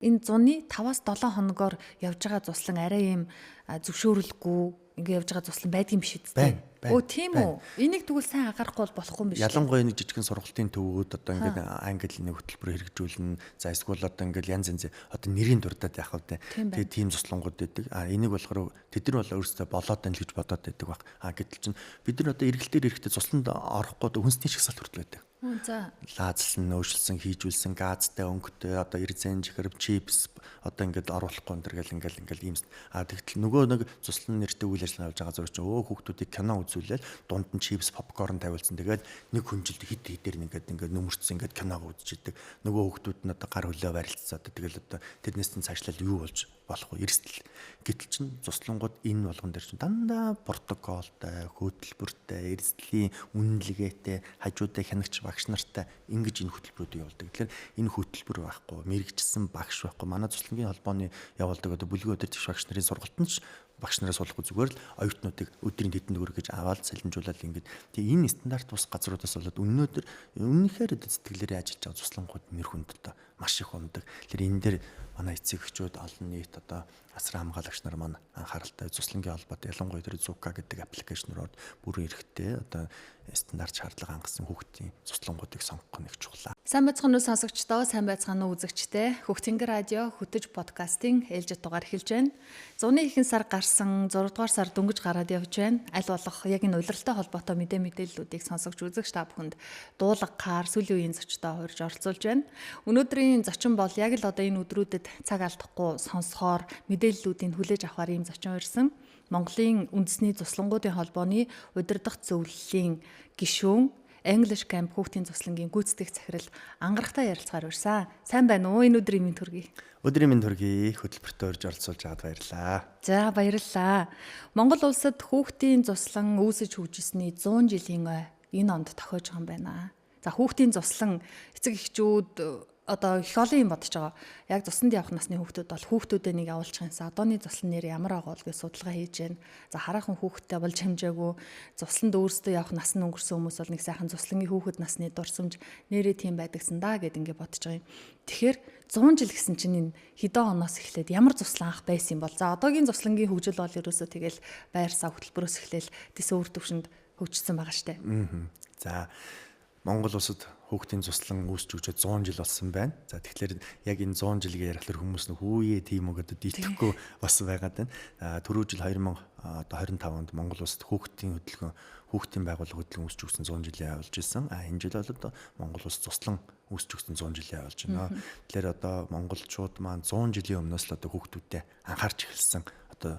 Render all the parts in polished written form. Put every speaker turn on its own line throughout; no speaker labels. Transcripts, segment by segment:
Энэ зуны 5-7 хоногоор явж байгаа зуслан арай ийм зөвшөөрөлгүй ингээ явж байгаа зуслан байдгийн биш үстэй. Өө тийм үү. Энийг тэгвэл сайн анхаарахгүй болохгүй юм биш.
Ялангуяа нэг жижигхэн сургалтын төвүүд одоо ингээд англи нэг хөтөлбөр хэрэгжүүлнэ. За эсвэл одоо ингээд янз янз одоо нэрийн дурдаад яах вэ? Тэгээ тийм зуслангууд байдаг. Энийг болохоор тэд нар бол өөрсдөө болоод тань л гэж бодоод байдаг баг. Гэтэл чинь бид нар одоо эргэлтээр эрэхтэй цусланд орохгүй хүнсний шгсалт хүртэл байдаг.
За.
Лаазлсан, нөөшлсөн, хийжүүлсэн, газтай, өнгөтэй, одоо эрзэн, жихэр, чипс одоо ингээд оруулахгүй энэ төр гэл ингээл ийм. Тэгтэл нөгөө нэг цуслан нэртэй үйл ажиллагаа явж байгаа зөв чинь хүүхдүүдийг кино үзүүлээл дунд нь чипс, попкорн тавиулсан. Тэгээд нэг хүнжилт хит хитээр ингээд нөмөрцсөн ингээд киног үзчихдэг. Нөгөө хүүхдүүд нь одоо гар хөлөө барилцаад тэгэл одоо тэрнээс нь цаашлал юу болж болох вэ? Эрсдэл. Гэтэл чинь цуслангууд энэ болгон дээр чинь дандаа протоколтой, хөтөлбөртэй, эрсдлийн үнэлгээтэй, хажуудаа хянагч багш нартай ингэж энэ хөтөлбөрүүдийг явуулдаг. Тэгэхээр энэ хөтөлбөр байхгүй, мэрэгчсэн багш байхгүй. Манай цуслангийн холбооны явуулдаг одоо бүлгийн өдөр тэгш багш нарын сургалтанд ч багш нараас болохгүй зүгээр л оюутнуудыг өдрийн тэдэнд төгрөг гэж аваад салинжуулаад ингэж. Тэгээ энэ стандарт бус газруудаас болоод өнөөдөр үнэхээр сэтгэлээрээ ажиллаж байгаа цуслангууд нэр хүнд одоо маш их ундаг. Тэгэхээр энэ дээр манай эцэг эхчүүд олон нийт одоо асар хамгаалагч нар маань анхааралтай цуслангийн холбоотой ялангуяа тэр Zuka гэдэг аппликейшнээр бүр эрэхтэй одоо стандарт шаардлага хангасан хүүхдийн цуслангуудыг сонгох нэг чухал.
Сайн байцгаана уу сонсогчдоо, сайн байцгаана уу үзэгчдээ. Хөгтөнгөр радио хөтөж подкастын ээлжид дугаар эхэлж байна. Зуны ихэнх сар гарсан 6 дугаар сар дөнгөж гараад явж байна. Аль болох яг энэ улиралтай холбоотой мэдээллүүдийг сонсогч үзэгч та бүхэнд дуулахаар сүүлийн үеийн зочдоо хуурж оролцуулж байна. Өнөөдрийн зочин бол яг л одоо энэ өдрүүдэд цаг алдахгүй сонсохоор мэдээллүүдийг хүлээж авахар ийм зочин ирсэн. Монголын үндэсний цуслангуудын холбооны удирдах зөвлөлийн гишүүн English Camp хүүхдийн цуслангийн гүйцэтгэх захирал ангарахтай ярилцахаар урьсан. Сайн байна уу? Энэ өдрийн минь төргий.
Өдрийн минь төргий. Хөтөлбөртөө урьж оролцуулж байгаад баярлалаа.
За баярлалаа. Монгол улсад хүүхдийн цуслан үүсэж хөгжсөний 100 жилийн ой энэ онд тохиож байгаа юм байна. За хүүхдийн цуслан эцэг эхчүүд одоо их олон юм бодож байгаа. Яг цуснд явах насны хүүхдүүд бол хүүхдүүдээ нэг явуулчих юмсан. Одооны цуслан нэр ямар байгаа бол гэж судалгаа хийж байна. За хараахан хүүхдтэй болж хэмжээгүй цусланд өөрсдөө явах нас нь өнгөрсөн хүмүүс бол нэг сайхан цуслангийн хүүхэд насны дурсамж нэрээ тийм байдагсан да гэд ингэ бодож байгаа юм. Тэгэхээр 100 жил гэсэн чинь энэ хэдэн оноос эхлээд ямар цуслан анх байсан юм бол за одоогийн цуслангийн хөгжил бол ерөөсөө тэгэл байр сав хөтөлбөрөөс эхлээл тэс өөр төвшөнд хөгжсөн байгаа штэ.
За Монгол улсад хүүхдийн цуслан үүсч өгчөөд 100 жил болсон байна. За тэгэхээр яг энэ 100 жилийн ярихлаар хүмүүс нь хүүе тийм үг гэдэг итгэхгүй бас байгаад байна. Түрүү жил 2025 онд Монгол улсад хүүхдийн хөдөлгөөн хүүхдийн байгууллага хөдөлгөөн үүсч өгсөн 100 жилийн явуулж ирсэн. Энэ жил бол одоо Монгол улс цуслан үүсч өгсөн 100 жилийн явуулж байна. Тэгэхээр одоо монголчууд маань 100 жилийн өмнөөс л одоо хүүхдүүдэд анхаарч эхэлсэн одоо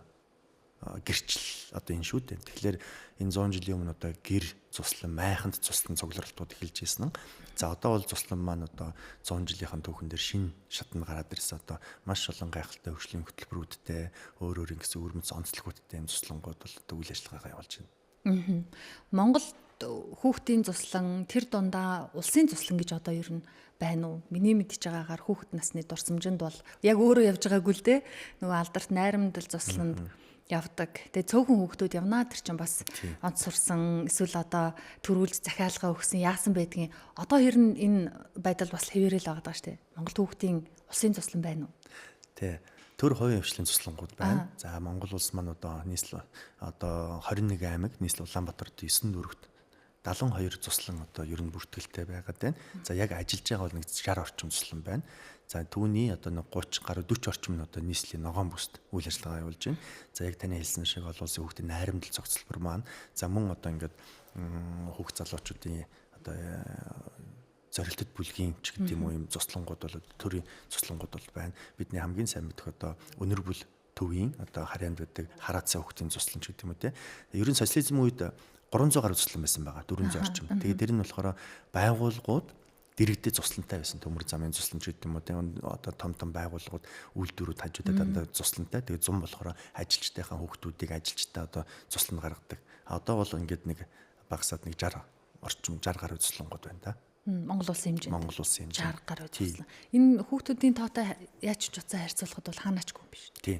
гэрчил одоо энэ шүү дээ. Тэгэхээр энэ 100 жилийн өмнө одоо гэр цуслан, майханд цуслан цугларалтууд эхэлж ирсэн. За одоо бол цуслан маань одоо 100 жилийнхэн түүхэн дээр шинэ шатнд гараад ирсэн. Одоо маш олон гайхалтай хөгжлийн хөтөлбөрүүдтэй, өөр ингэсэн өрмөц онцлогуудтай юм цуслангууд бол одоо үйл ажиллагаагаа явуулж байна.
Монгол хүүхдийн цуслан тэр дундаа улсын цуслан гэж одоо ер нь байна уу? Миний мэдж байгаагаар хүүхэд насны дурсамжинд бол яг өөрөө явж байгаагүй л дээ. Нөгөө алдарт найрамдал цусланд явдаг. Тэгээ цөөхөн хүүхдүүд явнаа тэр чинь бас онц сурсан эсвэл одоо төрүүлж захиалга өгсөн яасан байдгийг одоо хэрн энэ байдал бас хэвээрэл байгаа даа штэ. Монгол хүүхдийн улсын цуслан байна уу?
Тий. Төр хувийн хвшлийн цуслангууд байна. За Монгол улс маань одоо нийслэл одоо 21 аймаг нийслэл Улаанбаатарт 9 дүүрэгт 72 цуслан одоо ер нь бүртгэлтэй байгаад байна. За яг ажиллаж байгаа бол нэг 60 орчим цуслан байна. За түүний одоо нэг 30 гаруй 40 орчим нь одоо нийслэлийн ногоон бүст үйл ажиллагаа явуулж байна. За яг таны хэлсэн шиг бол улсын хүүхдийн найрамдал цогцлбор маань за мөн одоо ингээд хүүхд залуучуудын одоо зорилттой бүлгийн ч гэдэг юм уу юм цуслангууд бол төрийн цуслангууд бол байна. Бидний хамгийн сайн мэдэх одоо өнөр бүл төвийн одоо харьяанд байдаг хараацаа хүүхдийн цуслан ч гэдэг юм уу те. Ерөн социализм үед 300 гаруй цуслан байсан байгаа 400 орчим. Тэгээд тэр нь болохоор байгууллагууд дэрэгдээ цуслантай байсан төмөр замын цуслан ч гэдэг юм уу одоо том байгууллагууд үйлдвэрүүд хажуудаа дандаа цуслантай. Тэгээд зам болохоор ажилчтайхаа хүүхдүүдийг ажилчтай одоо цусланд гаргадаг. Одоо бол ингээд нэг багасаад нэг 60 орчим 60 гаруй цуслангууд байна да.
Монгол улсын хэмжээнд.
Монгол улсын хэмжээнд
60 гаруй цуслан. Энэ хүүхдүүдийн тоотой яаж ч утсаа харьцуулахад бол хаанаачгүй юм биш.
Тий.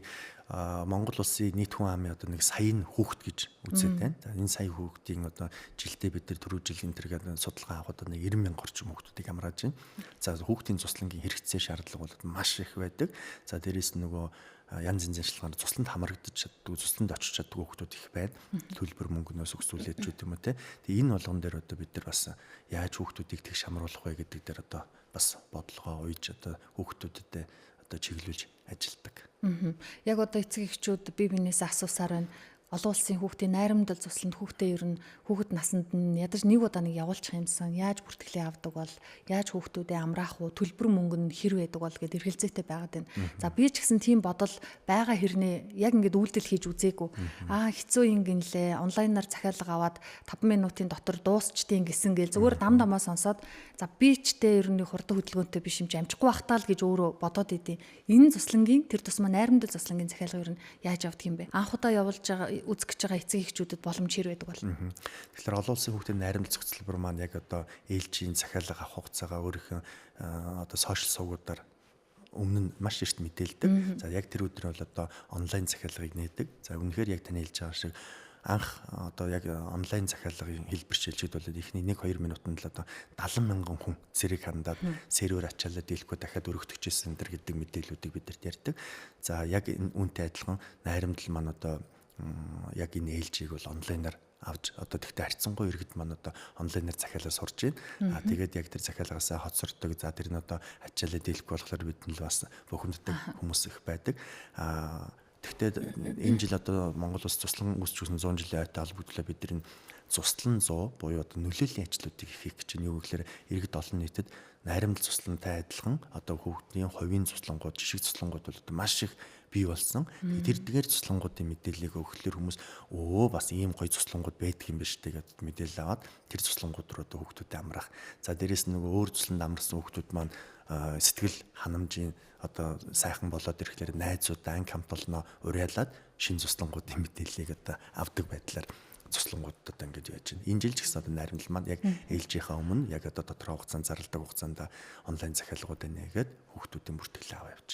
Монгол улсын нийт хүн амын одоо нэг саяын хүүхэд гэж үзээд байна. За энэ сая хүүхдийн одоо жилдээ бид нар түрүү жил энэ төр гэдэг судалгаа авах одоо нэг 90,000 орчим хүүхдүүдийг амрааж байна. За хүүхдийн цуслангийн хэрэгцээ шаардлага бол маш их байдаг. За дээрээс нь нөгөө янз янзын шалгаар цусланд хамрагдаж чаддгүй, цусланд очиж чаддгүй хүүхдүүд их байна. Төлбөр мөнгнөөс өгсүүлээд ч юм уу те. Тэгээ энэ болгон дээр одоо бид нар бас яаж хүүхдүүдийг тэгш хамруулах вэ гэдэг дээр одоо бас бодлогоо уйж одоо хүүхдүүдэд одоо чиглүүлж ажилдаг.
Яг одоо эцэг эхчүүд бие биенээсээ асуусаар байна. Олон улсын хүүхдийн найрамдал цусланд хүүхдээ ер нь хүүхэд насанд нь ядаж нэг удаа нэг явуулчих юмсан яаж бүртгэлээ авдаг бол яаж хүүхдүүдээ амраах уу төлбөр мөнгө нь хэр байдаг бол гэд эргэлзээтэй байгаад байна. За би ч гэсэн тийм бодол байгаа хэрнээ яг ингээд үйлдэл хийж үзээгүй. Хэцүү юм гинлээ онлайнаар захиалга аваад 5 минутын дотор дуусчдیں гэсэн гээл зүгээр дам дамаа сонсоод за би ч тэ ер нь хурдан хөдөлгөөнтэй биш юм чи амжихгүй бахтаа л гэж өөрөө бодоод идэв. Энэ цуслангийн тэр тусмаа найрамдал цуслангийн захиалга ер нь яаж явдаг юм бэ? Анх удаа явуулж байгаа үзэж байгаа эцэг эхчүүдэд боломж хэр байдаг бол.
Тэгэхээр олон улсын хүүхдийн найрамдал зөвцөлбөр маань яг одоо ээлжийн захиалга авах хугацаагаа өөрийнхөө одоо сошиал сувгуудаар өмнө нь маш эрт мэдээлдэг. За яг тэр өдөр бол одоо онлайн захиалгыг нээдэг. За үнэхээр яг таны хэлж байгаа шиг анх одоо яг онлайн захиалгын хэлбэр шилжиж бол ихний 1-2 минутанд л одоо 70,000 хүн зэрэг хандаад сервер ачаалаад дийлэхгүй дахиад өргөдөгчсэн энэ гэдэг мэдээллүүдийг бидэрт ярьдаг. За яг үүнтэй адилхан найрамдал маань одоо яг энэ ээлжийг бол онлайнаар авч одоо тэгтээ харьцангуй иргэд маань одоо онлайнаар захиалаа сурж байна. Тэгээд яг тэр захиалгаасаа хоцордог. За тэр нь одоо ачаалаа дийлэхгүй болохоор бид нь л бас бухимддаг хүмүүс их байдаг. Тэгтээ энэ жил одоо Монгол улс туслан үүсч өгсөн 100 жилийн ойтой холбогдлоо бид нар цуслан 100 буюу одоо нөлөөллийн ажлуудыг хийх гэж юу гэхээр иргэд олон нийтэд найрамдал цуслантай адилхан одоо хүүхдийн хувийн цуслангууд, жишг цуслангууд бол одоо маш их бий болсон. Тэр цуслангуудын мэдээллийг өгөхлөөр хүмүүс бас ийм гоё цуслангууд байдаг юм биш үү гэдэгт мэдээлэл аваад тэр цуслангууд руу одоо хүүхдүүдэд амраах. За дээрэс нь нөгөө өөр цусланд амарсан хүүхдүүд маань сэтгэл ханамжийн одоо сайхан болоод ирэхлээр найзуудаа анги хамтолноо уриалаад шин цуслангуудын мэдээллийг одоо авдаг байдлаар цуслангуудад ингэж яаж байна. Энэ жил ч гэсэн одоо найрамдал маань яг ээлжийнхаа өмнө яг одоо тодорхой хугацаанд зарладаг хугацаанд онлайн захиалгуудыг нээгээд хүүхдүүдийн бүртгэлээ аваа явуулж.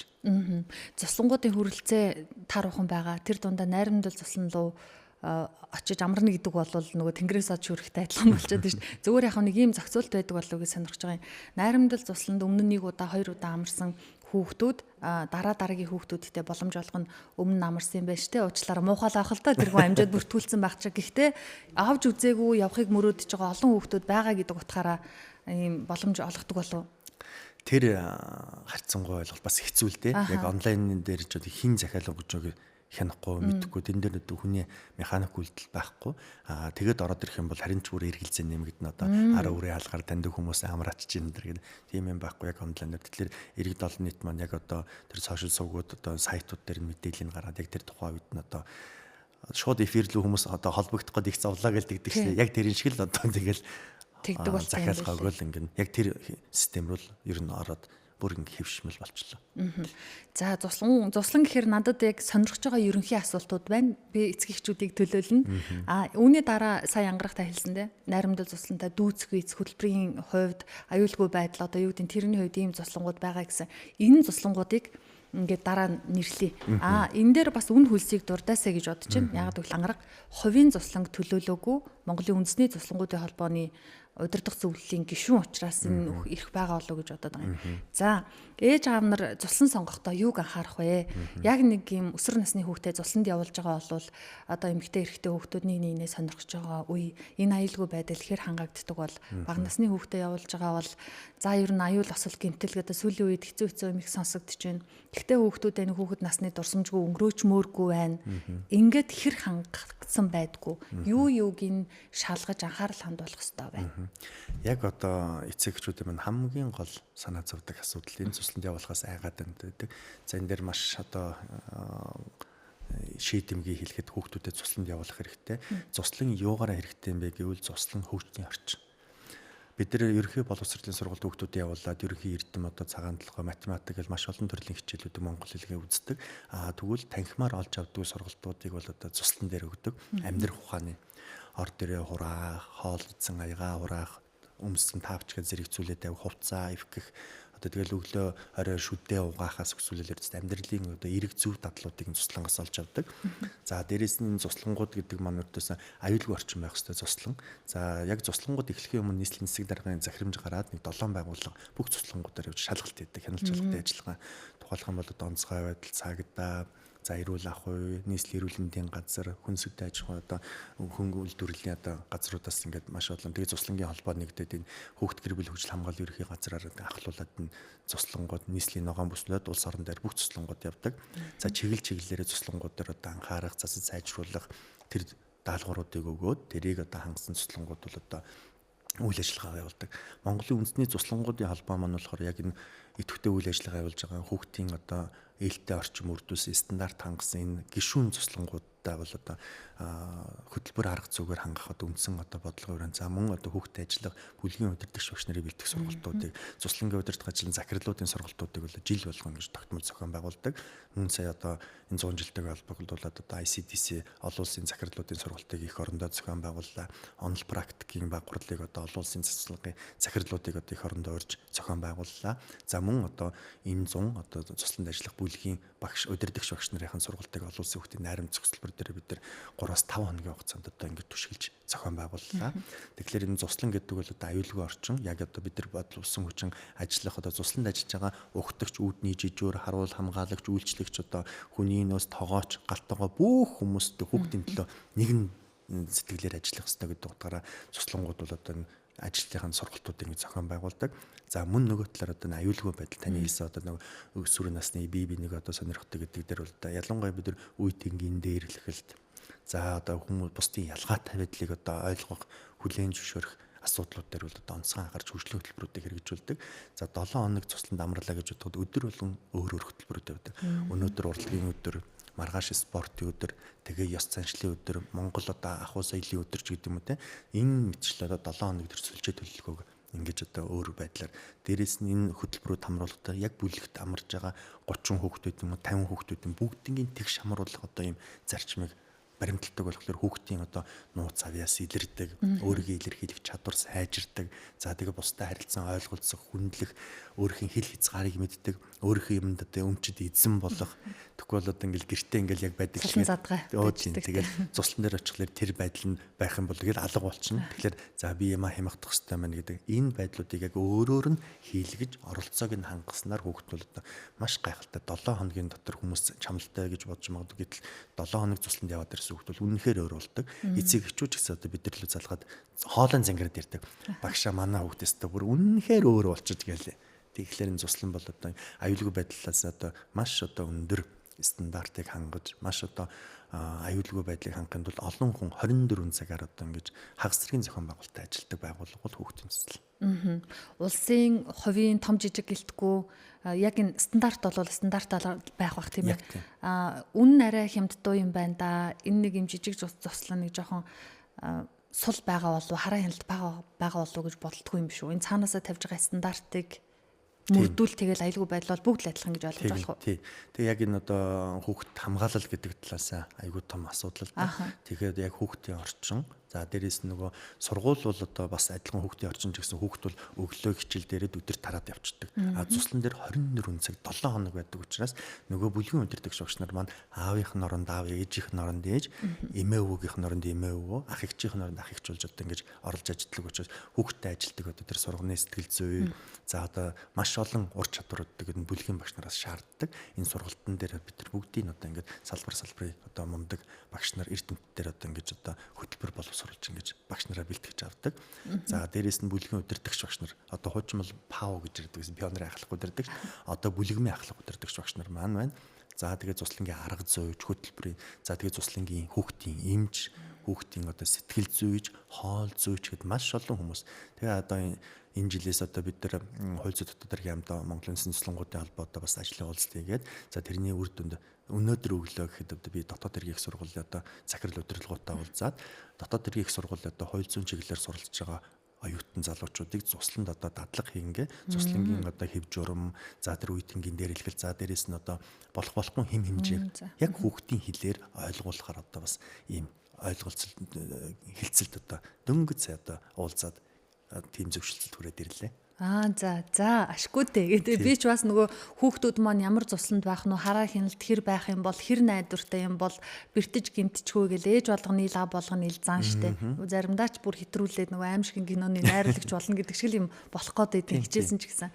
Цуслангуудын хүрэлцээ тааруухан байгаа. Тэр дундаа найрамдал цуслан руу очиж амарна гэдэг бол нөгөө тэнгэрээс ад шүрэхтэй адилхан болчиход байна шүү дээ. Зүгээр яг нэг ийм зохицуулт байдаг болов гэж сонирхож байгаа юм. Найрамдал цусланд өмнө нэг удаа, 2 удаа амарсан хүүхдүүд дараагийн хүүхдүүдтэй боломж олгоно өмнө амарсан юм байна шүү дээ. Уучлаарай муухай авах л та тэргүй амжаад бүртгүүлсэн байх чиг. Гэхдээ авч үзээгүй явахыг мөрөөдөж байгаа олон хүүхдүүд байгаа гэдэг утгаараа ийм боломж олгодог болов.
Тэр харьцангуй ойлголт бас хэцүү л дээ. Яг онлайн дээр ч хин захиалга өгч хянахгүй мэдхгүй тэн дээр хүний механик үйлдэл байхгүй тэгээд ороод ирэх юм бол харин ч бүр эргэлзээ нэмэгд нь одоо хараа үрээ хаалгаар таньдаг хүмүүс амраачж юм дэр гэдэг тийм юм байхгүй яг онлайнаар тэгэхээр иргэд олон нийт маань яг одоо тэр сошиал сувгууд одоо сайтууд дээр мэдээллийг гаргаад яг тэр тухайн үед нь одоо шууд эфирлүү хүмүүс одоо холбогдох гээд их зовлаа гэлдэг чинь яг тэрэн шиг л одоо тэгэл
тэгдэг болсон юм
захиалгаа өгөөл ингэн яг тэр систем рүү ер нь ороод бүр ингэ хэвшмэл болчихлоо.
За зуслан гэхээр надад яг сонирхож байгаа ерөнхий асуултууд байна. Би эцэг эхчүүдийг төлөөлнө. Үүний дараа сая ангарахтай хэлсэндээ найрамдал зуслантай дүүцэх үйц хөтөлбөрийн хувьд аюулгүй байдал одоо юу гэдэг тэрний хувьд ийм зуслангууд байгаа гэсэн. Энэ зуслангуудыг ингээд дараа нь нэрлэе. Энэ дээр бас үн хөлсийг дурдаасаа гэж бодож байна. Яг гэвэл ангараг хувийн зусланг төлөөлөөгүй Монголын үндэсний зуслангуудын холбооны удирдах зөвлөлийн гишүүн учраас энэ ирэх байгаа болов уу гэж бодоод байгаа юм. За, ээж аав нар цуслан сонгохдоо юуг анхаарах вэ? Яг нэг юм өсвөр насны хүүхдээ цусланд явуулж байгаа бол одоо эмэгтэй эрэгтэй хүүхдүүд нэг нэгнээ сонирхож байгаа үе энэ аюулгүй байдал хэр хангагддаг бол бага насны хүүхдээ явуулж байгаа бол за ер нь аюул осол гэмтэл гэдэг сүүлийн үед хэцүү юм их сонсогдож байна. Гэхдээ хүүхдүүд энэ хүүхэд насны дурсамжгүй өнгөрөөч мөөргүй байна. Ингээд хэр хангагдсан байдгүй. Юуг нь шалгаж анхаарал хандуулах хэрэгтэй байна.
Яг одоо эцэг эхчүүдийн маань хамгийн гол санаа зовдөг асуудал энэ цусланд явуулахаас айгаад байдаг. За энэ дээр маш одоо шийдэмгий хэлэхэд хүүхдүүдэд цусланд явуулах хэрэгтэй. Цуслан юугаараа хэрэгтэй юм бэ гэвэл цуслан хөгжлийн орчин. Бид нар ерөнхий боловсролын сургалт хүүхдүүдэд явуулаад ерөнхий эрдэм одоо цагаан толгой математик гэл маш олон төрлийн хичээлүүдийг монгол хэлээр үздэг. Тэгвэл танхимаар олж авдаг сургалтуудыг бол одоо цуслан дээр өгдөг. Амьдрах ухааны ор дээрээ хураах, хоол идсэн аяга хураах, өмссөн таавчгаа зэрэг зүйлээ тавих, хувцас, эвгэх, Одоо тэгэл өглөө орой шүдээ угаахаас өсвөл амьдралын одоо эрэг зөв дадлуудыг цуслангаас олж авдаг. За дээрэс нь цуслангууд гэдэг маань өөртөөс аюулгүй орчин байх ёстой цуслан. За яг цуслангууд эхлэхийн өмнө нийслэлийн засаг даргын захирамж гараад нэг 7 байгууллага бүх цуслангуудаар явж шалгалт хийдэг. Хяналт шалгалтын ажиллагаа тухайлах юм бол одоо онцгой байдал, цагдаа, за эрүүл ах уй, нийслэлийн эрүүл мэндийн газар, хүнсэгтэй аж ахуй одоо хөнгөлөлт төрлийн одоо газруудаас ингээд маш олон тэгээ цуслангийн холбоо нэгдээд энэ хүүхд гэр бүл хөгжил хамгааллын ерхий газраар ахлуулад энэ цуслангууд нийслэлийн ногоон бүслүүд улс орон дээр бүх цуслангууд явдаг. За чиглэлээрээ цуслангууд дээр одоо анхаарах, засаж сайжруулах тэр даалгавруудыг өгөөд тэрийг одоо хангасан цуслангууд бол одоо үйл ажиллагаа явуулдаг. Монголын үндэсний цуслангуудын холбоо маань болохоор яг энэ идэвхтэй үйл ажиллагаа явуулж байгаа хүүхдийн одоо ээлтэй орчим үрдүс стандарт хангасан энэ гишүүн цуслангуудтай бол одоо хөтөлбөр арга зүгээр хангах одоо үндсэн одоо бодлогын өрөө. За мөн одоо хүүхдэд ажиллах бүлгийн удирдагч багш нарын бэлтгэх сургалтуудыг цуслангийн удирдах ажлын захирлуудын сургалтуудыг бол жил болгоно гэж тогтмол зохион байгуулдаг. Мөн сая одоо энэ 100 жилтэйг холбогдуулаад одоо ICDC олон улсын захирлуудын сургалтыг их орондоо зохион байгууллаа. Онол практикийн баг хурлыг одоо олон улсын цуслангийн захирлуудыг одоо их орондоо урьж зохион байгууллаа. За мөн одоо энэ 100 одоо цусланд ажиллах бүлгийн багш удирдагч багш нарын сургалтыг олон улсын хүүхдийн найрамд зөвсөлбөр дээр бид нар 3-5 хоногийн хугацаанд одоо ингэж түшгэлж зохион байгууллаа. Тэгэхээр энэ цуслан гэдэг бол одоо аюулгүй орчин. Яг одоо бид нар бодлуулсан хүчин ажиллах одоо цусланд ажиллаж байгаа угтагч, үүдний жижүүр, харуул хамгаалагч, үйлчлэгч одоо хүний нөөц тогооч, галтгоо бүх хүмүүст хүүхдийн төлөө нэгэн сэтгэлээр ажиллах хэрэгтэй гэдэг утгаараа цуслангууд бол одоо ажлынхаа сургалтуудыг зохион байгуулдаг. За мөн нөгөө талаар одоо аюулгүй байдал таны хийсэн одоо нөгөө өсвөр насны бие биенийг одоо сонирхдаг гэдэг дээр бол одоо ялангуяа бид нар үе тэнгийн дээрлэхэлт за одоо хүмүүс бусдын ялгаатай байдлыг одоо ойлгох, хүлээн зөвшөөрөх асуудлууд дээр бол одоо онцгой анхаарч хөгжлийн хөтөлбөрүүдийг хэрэгжүүлдэг. За 7 хоног цусланд амрлаа гэж бодоход өдөр болгон өөр хөтөлбөрүүд явдаг. Өнөөдөр урлагийн өдөр, маргааш спортын өдөр, тэгээ ёс заншлын өдөр, Монгол одоо ахуй соёлын өдөр ч гэдэг юм уу те. Энэ мэтчлээ одоо 7 хоног төр сүлжээ төлөвлөгөөг ингэж одоо өөр байдлаар дээрээс нь энэ хөтөлбөрүүд хамруулалтаар яг бүлэгт амарж байгаа 30 хүүхдүүд юм уу 50 хүүхдүүд юм бүгднийг тэгш хамруулах одоо ийм зарчмыг баримталдаг болохоор хүүхдийн одоо нууц авьяас илэрдэг, өөрийгөө илэрхийлэх чадвар сайжирдаг, за тэгээ бусдад харилцан ойлголцох, хүндлэх, өөрхийн хэл хязгаарыг мэддэг, өөрхийн юмд одоо өмчөд эзэн болох. Тэгвэл одоо ингээл гэртээ ингээл яг байдаг шиг тэгээд цуслан дээр очихлаар тэр байдал нь байх юм бол тэгэл алга болчихно. Тэгэхээр за би юмаа хямгах хэрэгтэй маань гэдэг энэ байдлуудыг яг өөрөөр нь хийлгэж оролцоог нь хангаснаар хүүхд бол одоо маш гайхалтай 7 хоногийн дотор хүмүүс чамлалтай гэж бодож магадгүй гэтэл 7 хоног цусланд яваад ирсэн хүүхд бол үнэнхээр өөр болдог. Эцэг эхчүүд ч гэсэн одоо бид нар л залгаад хоолон зангираад ирдэг. Багшаа манай хүүхдээс одоо бүр үнэнхээр өөр болчихж гэлээ. Тэгэхээр энэ цуслан бол одоо аюулгүй байдлаас одоо маш одоо өндөр стандартыг хангаж маш одоо аюулгүй байдлыг хангахын тулд олон хүн 24 цагаар одоо ингэж хагас зэргийн зохион байгуулалтад ажилладаг байгууллага бол хүүхдийн цуслал.
Улсын хувийн том жижиг гэлтгүй яг энэ стандарт бол стандартаар байх бах тийм ээ. Үнэн арай хямддуу юм байна да. Энэ нэг юм жижиг цуслан нэг жоохон сул байгаа болов хараа хяналт байгаа болов гэж боддгоо юм шүү. Энэ цаанаасаа тавьж байгаа стандартыг мөрдүүл тэгэл аюулгүй байдал бол бүгд л адилхан гэж ойлгож болох уу?
Тий. Тэгээ яг энэ одоо хүүхд хамгаалал гэдэг талаас аюулгүй том асуудал та. Тэгэхээр яг хүүхдийн орчин за дээрээс нөгөө сургууль бол одоо бас адилхан хүүхдийн орчин ч гэсэн хүүхд бол өглөө хичээл дээрээ өдөр тараад явчихдаг. Цуслан дээр 24 цаг 7 хоног байдаг учраас нөгөө бүлгийн удирдагч багш нар маань аавынх нь оронд аав, ээжийнх нь оронд ээж, эмээ өвгийнх нь оронд эмээ өвөө, ах эгчийнх нь оронд ах эгч болж одоо ингэж оролж ажилладаг учраас хүүхдтэй ажилтдаг одоо тэр сурганы сэтгэл зүй за одоо маш олон ур чадваруудыг энэ бүлгийн багш нараас шаарддаг. Энэ сургалтын дээр бид нар бүгдийг одоо ингэж салбарын одоо мундаг багш нар эрдэмтдээр одоо ингэж одоо хөтөлбөр боловсруулж ингэж багш нараа бэлтгэж авдаг. За дээрээс нь бүлгийн удирдагч багш нар одоо хуучин бол ПАО гэж ярьдаг гэсэн пионерын ахлах удирдагч одоо бүлэгмийн ахлах удирдагч багш нар маань байна. За тэгээ цуслангийн арга зүйч хөтөлбөрийн за тэгээ цуслангийн хүүхдийн эмч хүүхдийн одоо сэтгэл зүйч хоол зүйч гэд маш олон хүмүүс. Тэгээ одоо энэ жилээс одоо бид нар хууль зүйн дотоод даргын яамд Монголын цуслангуудын холбоотой бас ажлын уулзалт хийгээд за тэрний үр дүнд өнөөдөр өглөө гэхэд одоо би дотоод хэргийн их сургуулийн одоо захирал удирдлагуудаа уулзаад дотоод хэргийн их сургуулийн одоо хууль зүйн чиглэлээр суралцж байгаа оюутан залуучуудыг цусланд одоо дадлага хийнгээ цуслангийн одоо хэв журам за тэр үеийнгийн дээр хэлхэл за дээрээс нь одоо болохгүй хэм хэмжээг яг хүүхдийн хэлээр ойлгуулахаар одоо бас ийм ойлголцол хилцэлд одоо дөнгөж сая одоо уулзаад тийм зөвшөлтөд хүрээд ирлээ.
За ашгүй дээ. Тэгээ би ч бас нөгөө хүүхдүүд маань ямар цусланд байх нь хараа хяналт хэр байх юм бол хэр найдвартай юм бол бэртэж гимтчихгүй гэл ээж болгоны лав болгоны ил зан штэ. Заримдаа ч бүр хэтрүүлээд нөгөө аимшигын киноны найруулагч болно гэдэг шиг юм болох гээд хичээсэн ч гэсэн.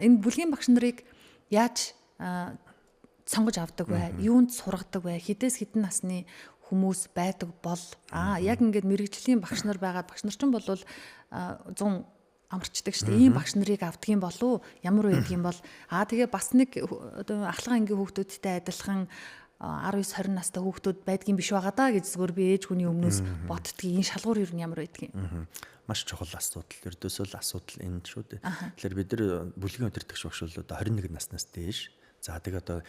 Энэ бүлгийн багш нарыг яаж сонгож авдаг вэ? Юунд сургадаг вэ? Хідээс хідэн насны хүмүүс байдаг бол яг ингээд мэрэгжлийн багш нар байгаад багш нар ч бол 100 амарчдаг шүү дээ. Ийм багш нарыг авдаг юм болов ямар байдаг юм бол тэгээ бас нэг ахлах ангийн хүүхдүүдтэй адилхан 19-20 настай хүүхдүүд байдгийн биш байгаа даа гэж зүгээр би ээж хүний өмнөөс боддгийг энэ шалгуур юу ямар байдгийг.
Маш чухал асуудал. Ердөөсөө л асуудал энэ шүү дээ. Тэгэхээр бид нар бүлгийн удирдагч багш бол одоо 21 наснаас дээш. За тэгээ одоо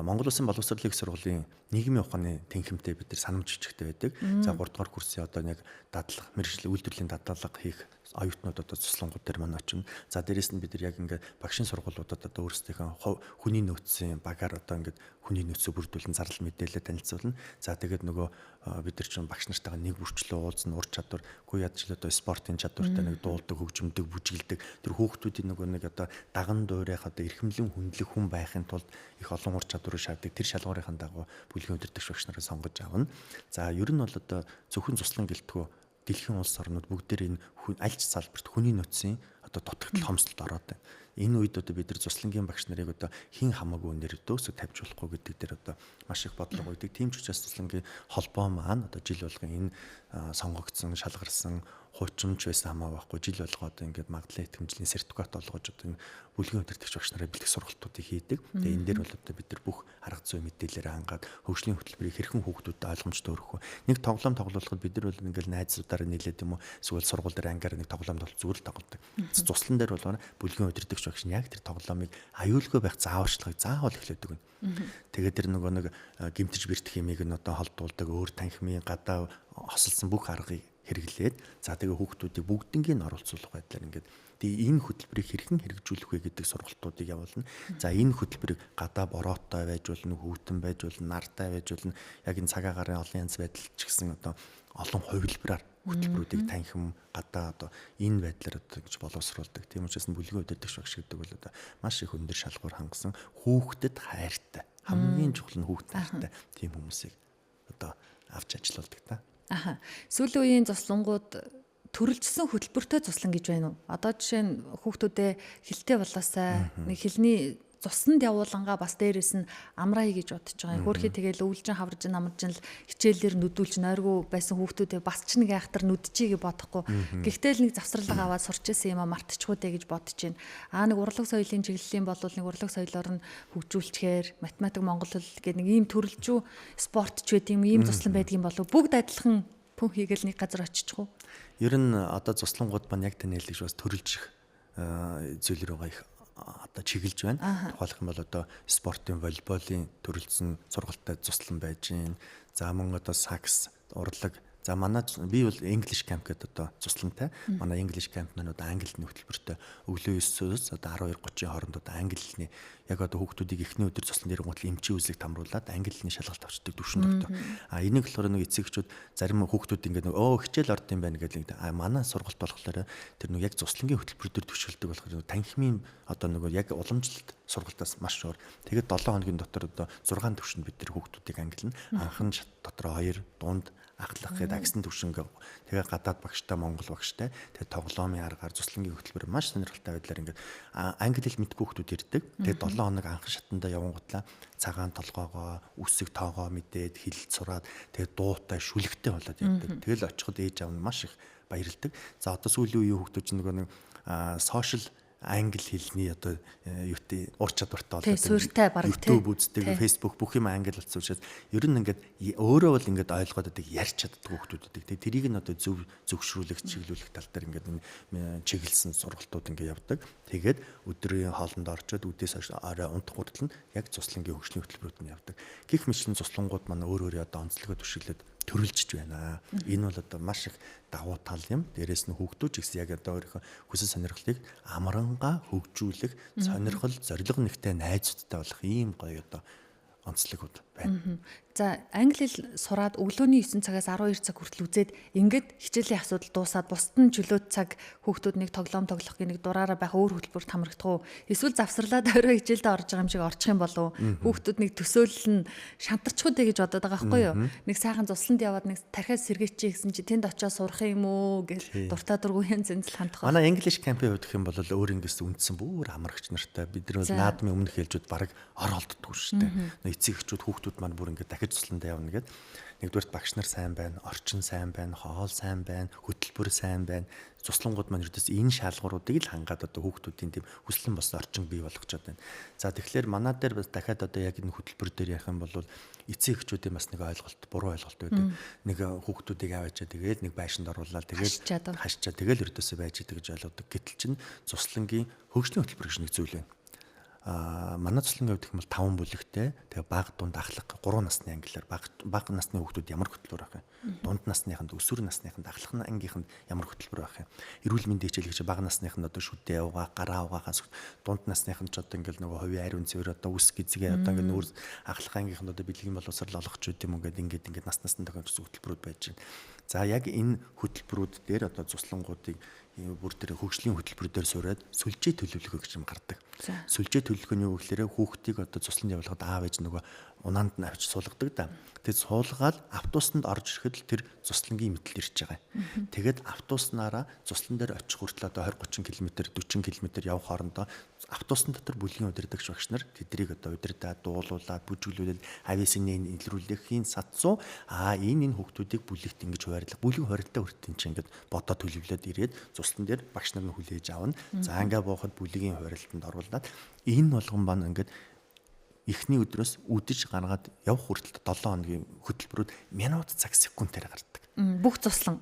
Монгол Улсын боловсролын их сургуулийн нийгмийн ухааны тэнхимтэй бид нар санамж жижигтэй байдаг. За 3 дугаар курсын одоо нэг дадлага, мэргэжил үйлдвэрлэлийн дадлага хийх оюутнууд одоо цуслангууд дээр маань очино. За дээрэс нь бид нар яг ингээд багшийн сургуулиудад одоо өөрсдийнхөө хүний нөөцийн багаар одоо ингээд хүний нөөцөө бүрдүүлэн зарлал мэдээлэл танилцуулна. За тэгээд нөгөө бид нар чинь багш нартайгаа нэг бүрчлөө уулзна, ур чадвар, үгүй ядч л одоо спортын чадвартай нэг дуулдаг, хөгжмөдөг, бүжгэлдэг. Тэр хүүхдүүдийн нөгөө нэг одоо даган дуурайх одоо эрхэмлэн хүндлэх хүн байхын тулд их олон ур чадварыг шаарддаг. Тэр шалгуурын дагуу бүлгийн удирдагч багш нараа сонгож авна. За ер нь бол одоо зөвхөн цуслан гэлтгөө дэлхийн улс орнууд бүгдээр энэ аль ч салбарт хүний нөөцийн одоо дутагдал хомсдолд ороод байна. Энэ үед одоо бид нар цуслангийн багш нарыг одоо хин хамаагүй нэр дөөсө тавьж болохгүй гэдэг дээр одоо маш их бодлого өгдөг. Тийм ч учраас цуслангийн холбоо маань одоо жил болгон энэ сонгогдсон, шалгарсан хуучимч байсан хамаа байхгүй жил болго одоо ингээд магадлал итгэмжлийн сертификат олгож одоо энэ бүлгийн удирдагч багш нараа бэлтгэх сургалтуудыг хийдэг. Тэгээ энэ дээр бол одоо бид нар бүх арга зүй мэдээлэлээр хангаад хөгжлийн хөтөлбөрийг хэрхэн хүүхдүүдэд ойлгомжтой өргөх вэ? Нэг тоглоом тоглуулахад бид нар бол ингээд найзуудаараа нийлээд юм уу эсвэл сургууль дээр ангиар нэг тоглоом зүгээр л тоглодог. Цуслан дээр бол бүлгийн удирдагч багш нь яг тэр тоглоомыг аюулгүй байх зааварчилгыг заавал эхлэдэг. Тэгээд тэр нөгөө нэг гимтэж бэртэх юмыг нь одоо холдуулдаг өөр танхимын гадаа хосолсон бүх аргыг хэрэглээд за тэгээ хүүхдүүдийг бүгднийг оруулцуулах байдлаар ингээд тэгээ энэ хөтөлбөрийг хэрхэн хэрэгжүүлэх вэ гэдэг сургалтуудыг явуулна. За энэ хөтөлбөрийг гадаа бороотой байж болно, хүүтэн байж болно, нартай байж болно. Яг энэ цагаа гарын олон янз байдал ч гэсэн одоо олон хувилбараар хөтөлбөрүүдийг танхим гадаа одоо энэ байдлаар одоо гэж боловсруулдаг. Тийм учраас бүлгийн удирдагч багш гэдэг бол одоо маш их өндөр шалгуур хангасан хүүхдэд хайртай. Хамгийн чухал нь хүүхдэд хайртай тийм хүмүүсийг одоо авч ажилуулдаг та.
Сүүлийн үеийн цуслангууд төрөлжсөн хөтөлбөртэй цуслан гэж байна уу? Одоо жишээ нь хүүхдүүдээ хилтэй болоосай нэг хилний цуснд явуулангаа бас дээрээс нь амраа гэж бодож байгаа. Хөөхий тэгэл өвлжин хаварж намарж л хичээлээр нүдүүлж нойргүй байсан хүүхдүүдээ бас ч нэг айхтар нүдчихийг бодохгүй. Гэхдээ л нэг завсралга аваад сурч ирсэн юм а мартчихгүй дээ гэж бодож байна. Нэг урлаг соёлын чиглэлийн бол нэг урлаг соёлоор нь хөгжүүлчихээр математик монгол хэл гэдэг нэг ийм төрөлжүү спорт ч байт юм ийм цуслан байдгийн болов бүгд адилхан пүн хийгээл нэг газар очихгүй.
Ер нь одоо цуслангууд маань яг тань хэлж бас төрөлжих зүйлэр байгаа их одоо чиглэж байна. Тухайлх юм бол одоо спортын волейболын төрөлцсөн сургалтад цуслан байж гин. За мөн одоо сакс, урлаг. За манай би бол English camp гэдэг одоо цуслантай. Манай English camp маань одоо англи хэлний хөтөлбөртэй өглөө 9-өөс одоо 12:30-ийн хооронд одоо англи хэлний яг одоо хүүхдүүдийг эхний өдөр цуслан дээр гутал эмчийн үзлэг тамруулад англи хэлний шалгалт авчдаг төвшин тогтоо. Энийг болохоор нэг эцэгчүүд зарим хүүхдүүд ингээд хичээл орд юм байна гэдэг. Манай сургалт болохоор тэр нэг яг цуслангийн хөтөлбөр төр төвшөлдөг болохоор танхимын одоо нөгөө яг уламжлалт сургалтаас маш уур. Тэгээд 7 хоногийн дотор одоо 6 төвшөнд бид тэр хүүхдүүдийг ангилна. Анхан шат дотор 2 дунд ахлах гэдэг агсан төвшинг. Тэгээ гадаад багштай монгол багштай тэгээ тоглоомын аргаар цуслангийн хөтөлбөр маш сонирхолтой байдлаар ингээд англи хэл мэдгүй хүүхдүүд ирдэг. Тэгээ 7 хоног анхан шатанда явангуудлаа цагаан толгоогоо үсэг тоогоо мэдээд хэлэлт сураад тэгээ дуутай шүлэгтэй болоод ирдэг. Тэгэл очиход ээж аав нь маш их баярлдаг. За одоо сүүлийн үеийн хүүхдүүд чинь нөгөө нэг сошиал англи хэлний одоо юутэй ур чадвартай болоод YouTube үздэг, Facebook бүх юм англи болсон учраас ер нь ингээд өөрөө бол ингээд ойлгоод байдаг ярьж чаддаг хүүхдүүд байдаг. Тэгээ тэрийг нь одоо зөвшрүүлэх, чиглүүлэх тал дээр ингээд чиглэлсэн сургалтууд ингээд явдаг. Тэгээд өдрийн хоолнд орчод үдээс орой унтах хүртэл нь яг цуслангийн хөгжлийн хөтөлбөрүүд нь явдаг. Гэх мэтлэн цуслангууд маань өөр одоо онцлогоо түшиглээд төрөлжж байна. Энэ бол одоо маш их давуу тал юм. Дээрээс нь хүүхдүүд ч гэсэн яг одоо өөрийнхөө хүсэл сонирхлыг амрангаа хөгжүүлэх, сонирхол, зориг нэгтэй найзуудтай болох ийм гоё одоо онцлогуд байна.
За англи хэл сураад өглөөний 9 цагаас 12 цаг хүртэл үзээд ингээд хичээлийн асуудал дуусаад бусад нь чөлөөт цаг хүүхдүүд нэг тоглоом тоглох нэг дураараа байх өөр хөтөлбөрт хамрагдах уу? Эсвэл завсарлаад орой хичээлдээ орж байгаа юм шиг орчих юм болов уу? Хүүхдүүд нэг төсөөлөл нь шантарчихгүй дээ гэж бодоод байгаа байхгүй юу? Нэг сайхан цусланд яваад нэг тархиас сэргээч гэсэн чи тэнд очиод сурах юм уу гэж дуртай дургуян зэнзэл хандах.
Манай English camp-ийн хувьд гэх юм бол өөр ингээс үндсэн бүр амрагч нартай бид нар бол наадмын өмнөх хэлжүүд баг ор олддгүй шүү дээ. Эцэг эхчүүд хүүхдүүд маань бүр ингээд дахиж цусландаа явна гэдэг. Нэгдүгээрт багш нар сайн байна, орчин сайн байна, хоол сайн байна, хөтөлбөр сайн байна. Цуслангууд маань ердөөс энэ шалгууруудыг л хангаад одоо хүүхдүүдийн тийм хүслэн бос орчин бий болгочод байна. За тэгэхээр манай дээр бас дахиад одоо яг энэ хөтөлбөр дээр ярих юм бол эцэг эхчүүдийн бас нэг ойлголт, буруу ойлголт байдаг. Нэг хүүхдүүдийг аваачаа тэгээд нэг байшинд оруулаад тэгээд хашчаа тэгээд ердөөсөө байж идэг гэж ойлгодог. Гэтэл чинь цуслангийн хөгжлийн хөтөлбөр гэж нэг зүйл байна. Манай цуслангийн хувьд гэх юм бол 5 бүлэгтэй. Тэгээ бага дунд ахлах 3 насны ангилаар бага насны хүүхдүүд ямар хөтөлбөр байх юм. Дунд насныханд, өсвөр насныханд, ахлах ангийнханд ямар хөтөлбөр байх юм. Эрүүл мэндийн хичээл гэж бага насныханд одоо шүдээ угаа, гараа угаагаас дунд насныханд ч одоо ингээл нөгөө хувийн ариун цэвэр одоо үс гизгээ одоо ингээд нүүр ахлах ангийнханд одоо бэлгийн боловсрол олгоч үт юм ингээд нас насны тохиолдсон хөтөлбөрүүд байж байна. За яг энэ хөтөлбөрүүд дээр одоо цуслангуудыг бүр тэр хөгжлийн хөтөлбөр дээр суураад сүлжээ төлөвлөгөө гэж юм гардаг. Сүлжээ төлөвлөгөөний үг гэхээр хүүхдийг одоо цусланд явуулахад аав ээж нөгөө унаанд нь авч суулгадаг да. Тэгээд суулгаад автобусанд орж ирэхэд л тэр цуслангийн мэтэл ирж байгаа. Тэгээд автобуснаараа цуслан дээр очих хүртэл одоо 20-30 км 40 км явах хоорондоо автобусны дотор бүлгийн удирдагч багш нар тэдрийг одоо удирдаад дуулуулаад бүжиглүүлээд авиасны илрүүлэхийн сацуу энэ хүүхдүүдийг бүлэгт ингэж хуваарлах бүлгийн хуваарлтаа хүртэл чинь ингээд бодоо төлөвлөд ирээд цуслан дээр багш нар нь хүлээж авна. За ингээ буухад бүлгийн хуваарлтанд оруулаад энэ болгон бан ингээд эхний өдрөөс үдэж гаргаад явах хүртэл 7 хоногийн хөтөлбөрүүд минут цаг секундээр гардаг.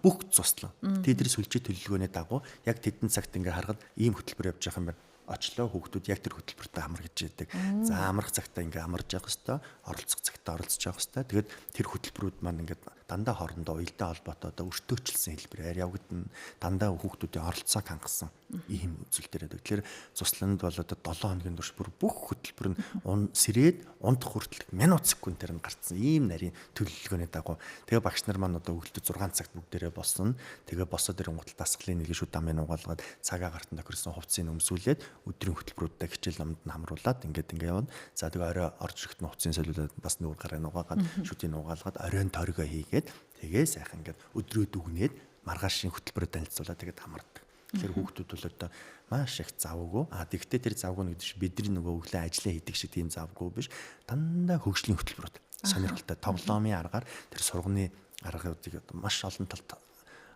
Бүх цуслан.
Тэдний сүлжээ төлөвлөгөөний дагуу яг тэдэн цагт ингээ харахад ийм хөтөлбөр явж байгаа юм байна. Очлоо хүүхдүүд яг тэр хөтөлбөртөө амаргаж яадаг. За амрах цагтаа ингээ амарж явах хэвээр, оролцох цагтаа оролцож явах хэвээр. Тэгээд тэр хөтөлбөрүүд маань ингээ дандаа хоорондоо уялдаа холбоотой одоо өртөөчлсөн хэлбэрээр явагдана. Дандаа хүүхдүүдийн оролцоог хангасан ийм үзэл дээр байдаг. Тэгэхээр цусланд бол одоо 7 хоногийн турш бүр бүх хөтөлбөр нь сэрээд ундах хүртэл минут секундээр нь гарцсан ийм нарийн төлөвлөгөөний дагуу. Тэгээ багш нар маань одоо өглөө 6 цагт бүгдээрээ босно. Тэгээ босоод ирэнгүүт дасгалын нэг шүд амын угаалгаад цагаа гартан тохирсон хувцсыг өмсүүлээд өдрийн хөтөлбөрүүдтэй хичээл номд нь хамруулад ингээ явна. За тэгээ орой орж ирэхэд нь хувцсыг солиулаад бас нүүр гарыг угаагаад шүдийг угаалгаад оройн торгоо хийгээд тэгээ сайхан ингээ өдрөө дүгнээд маргаашийн хөтөлбөрөд танилцуулаад тэгээд хамардаг. Тэгэхээр хүүхдүүд бол одоо маш их завгүй. Тэгвэл тэр завгүй нэг биш бидний нөгөө өглөө ажиллаа хийдэг шиг тийм завгүй биш. Дандаа хөгжлийн хөтөлбөрүүд сонирхолтой тоглоомын аргаар тэр сурганы аргуудыг одоо маш олон талд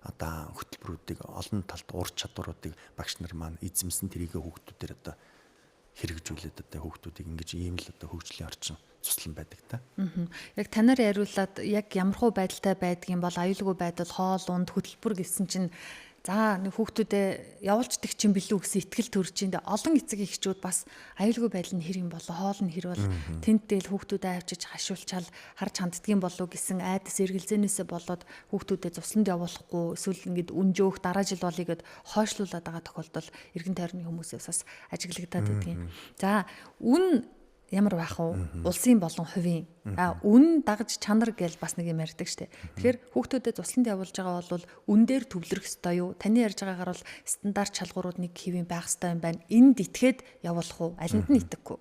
одоо хөтөлбөрүүдийг олон талд ур чадваруудыг багш нар маань эзэмсэн тэрийг хүүхдүүдээр одоо хэрэгжүүлээд одоо хүүхдүүдийг ингэж ийм л одоо хөгжлийн орчин цуслан байдаг та.
Яг танаар яриулаад яг ямархуу байдалтай байдгийн бол аюулгүй байдал хоол унд хөтөлбөр гэсэн чинь за нэг хүүхдүүдэд явуулждаг чинь билүү гэсэн итгэл төрж ин олон эцэг эхчүүд бас аюулгүй байдал нь хэр юм болоо хоол нь хэр бол тэнд дээл хүүхдүүдэд авчиж хашуулчаал харж ханддгийн болов гэсэн айдас эргэлзээнээсээ болоод хүүхдүүдэд цусланд явуулахгүй эсвэл ингээд үнжөөх дараа жил болъё гэд хойшлуулад байгаа тохиолдол эргэн тойрны хүмүүсээс бас ажиглагдаад байдгийн. За үн ямар байх вэ? Улсын болон хувийн. Үн дагаж чанар гэж бас нэг юм ярьдаг штэ. Тэгэхээр хүүхдүүдэд цусланд явуулж байгаа бол үн дээр төвлөрөх ёстой юу? Таны ярьж байгаагаар бол стандарт шалгуурууд нэг хэвийн байх ёстой юм байна. Энд итгээд явуулах уу? Алинд нь итгэхгүй.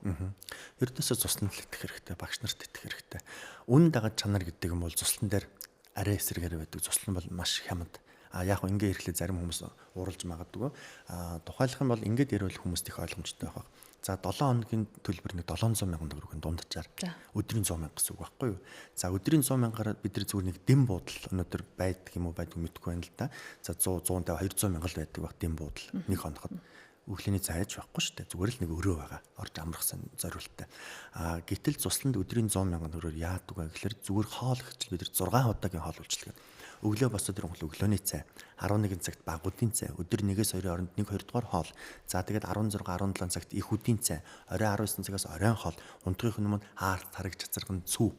Ердөөсөө цусланд итгэх хэрэгтэй, багш нарт итгэх хэрэгтэй. Үн дагаж чанар гэдэг юм бол цуслан дээр арай эсрэгээр байдаг. Цуслан бол маш хямд. Яг нь ингээ ирэхлээр зарим хүмүүс ууралж магадгүй. Тухайлах юм бол ингээд ярил хүмүүст их ойлгомжтой байх. За 7 хоногийн төлбөр нэг 700 мянган төгрөгийн дунджаар өдрийн 100 мянга гэсэн үг байхгүй юу? За өдрийн 100 мянгаар бид нар зүгээр нэг дэм буудал өнөөдөр байдаг юм уу байдгүй мэдэхгүй байна л да. За 100 150 200 мянга л байдаг баг дэм буудал нэг хоногт. Өглөөний цай аж байхгүй шүү дээ. Зүгээр л нэг өрөө байгаа. Орж амрахсан зориулттай. Гэтэл цусланд өдрийн 100 мянган төгрөгөөр яадаг вэ гэхээр зүгээр хоол хичээл бид нар 6 удаагийн хоол үйлчилгээ. Өглөө босоод ирэнгүүт өглөөний цай, 11 цагт багуудын цай, өдөр 1-2 хооронд 1-2 дугаар хоол. За тэгээд 16 17 цагт их үдийн цай, орой 19 цагаас оройн хоол, унтгын өмнө хаарт тариг цацарган цүү.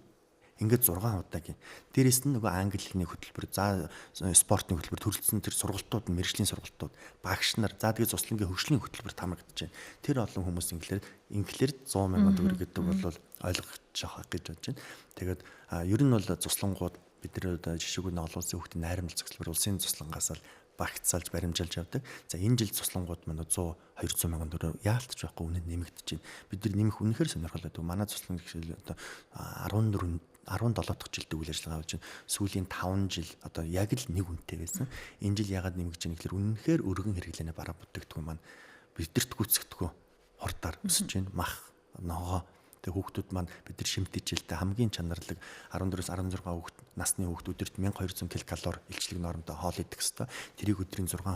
Ингээд 6 удаагийн. Дээрээс нь нөгөө англи хэлний хөтөлбөр, за спортын хөтөлбөр, төрөлцсөн тэр сургалтууд, мэргэжлийн сургалтууд, багш нар, за тэгээд цуслангийн хөгжлийн хөтөлбөрт хамрагдаж байна. Тэр олон хүмүүс инглээр 100 мянган төгрөг гэдэг бол ойлгож байгаа гэж бодож байна. Тэгээд ер нь бол цуслангууд бид нар одоо жишээгүйн олон улсын хүүхдийн найрамдал цогцлбор улсын цуслангаас л багцаалж баримжилж явдаг. За энэ жил цуслангууд маань 100 200 мянган төгрөг яалтч байхгүй үнэнд нэмэгдэж байна. Бид нар нэмэх үнэхээр сонирхолтой байдаг. Манай цуслан гэхэл одоо 17 дахь жилд үйл ажиллагаа болж байна. Сүүлийн 5 жил одоо яг л нэг үнэтэй байсан. Энэ жил ягаад нэмэгдэж байна гэхээр үнэхээр өргөн хэрэглэнэ бараа бүтээгдэхүүн маань бидэрт гүйцэтгэдэггүй хурдаар өсөж байна. Мах, ногоо тэг хүүхдүүд маань бид нар шимтэж жилдээ хамгийн чанарлаг 14-16 хүүхд насны хүүхд өдөрт 1200 ккал илчлэг нормтой хоол идэх хэвээр. Тэрийг өдрийн 6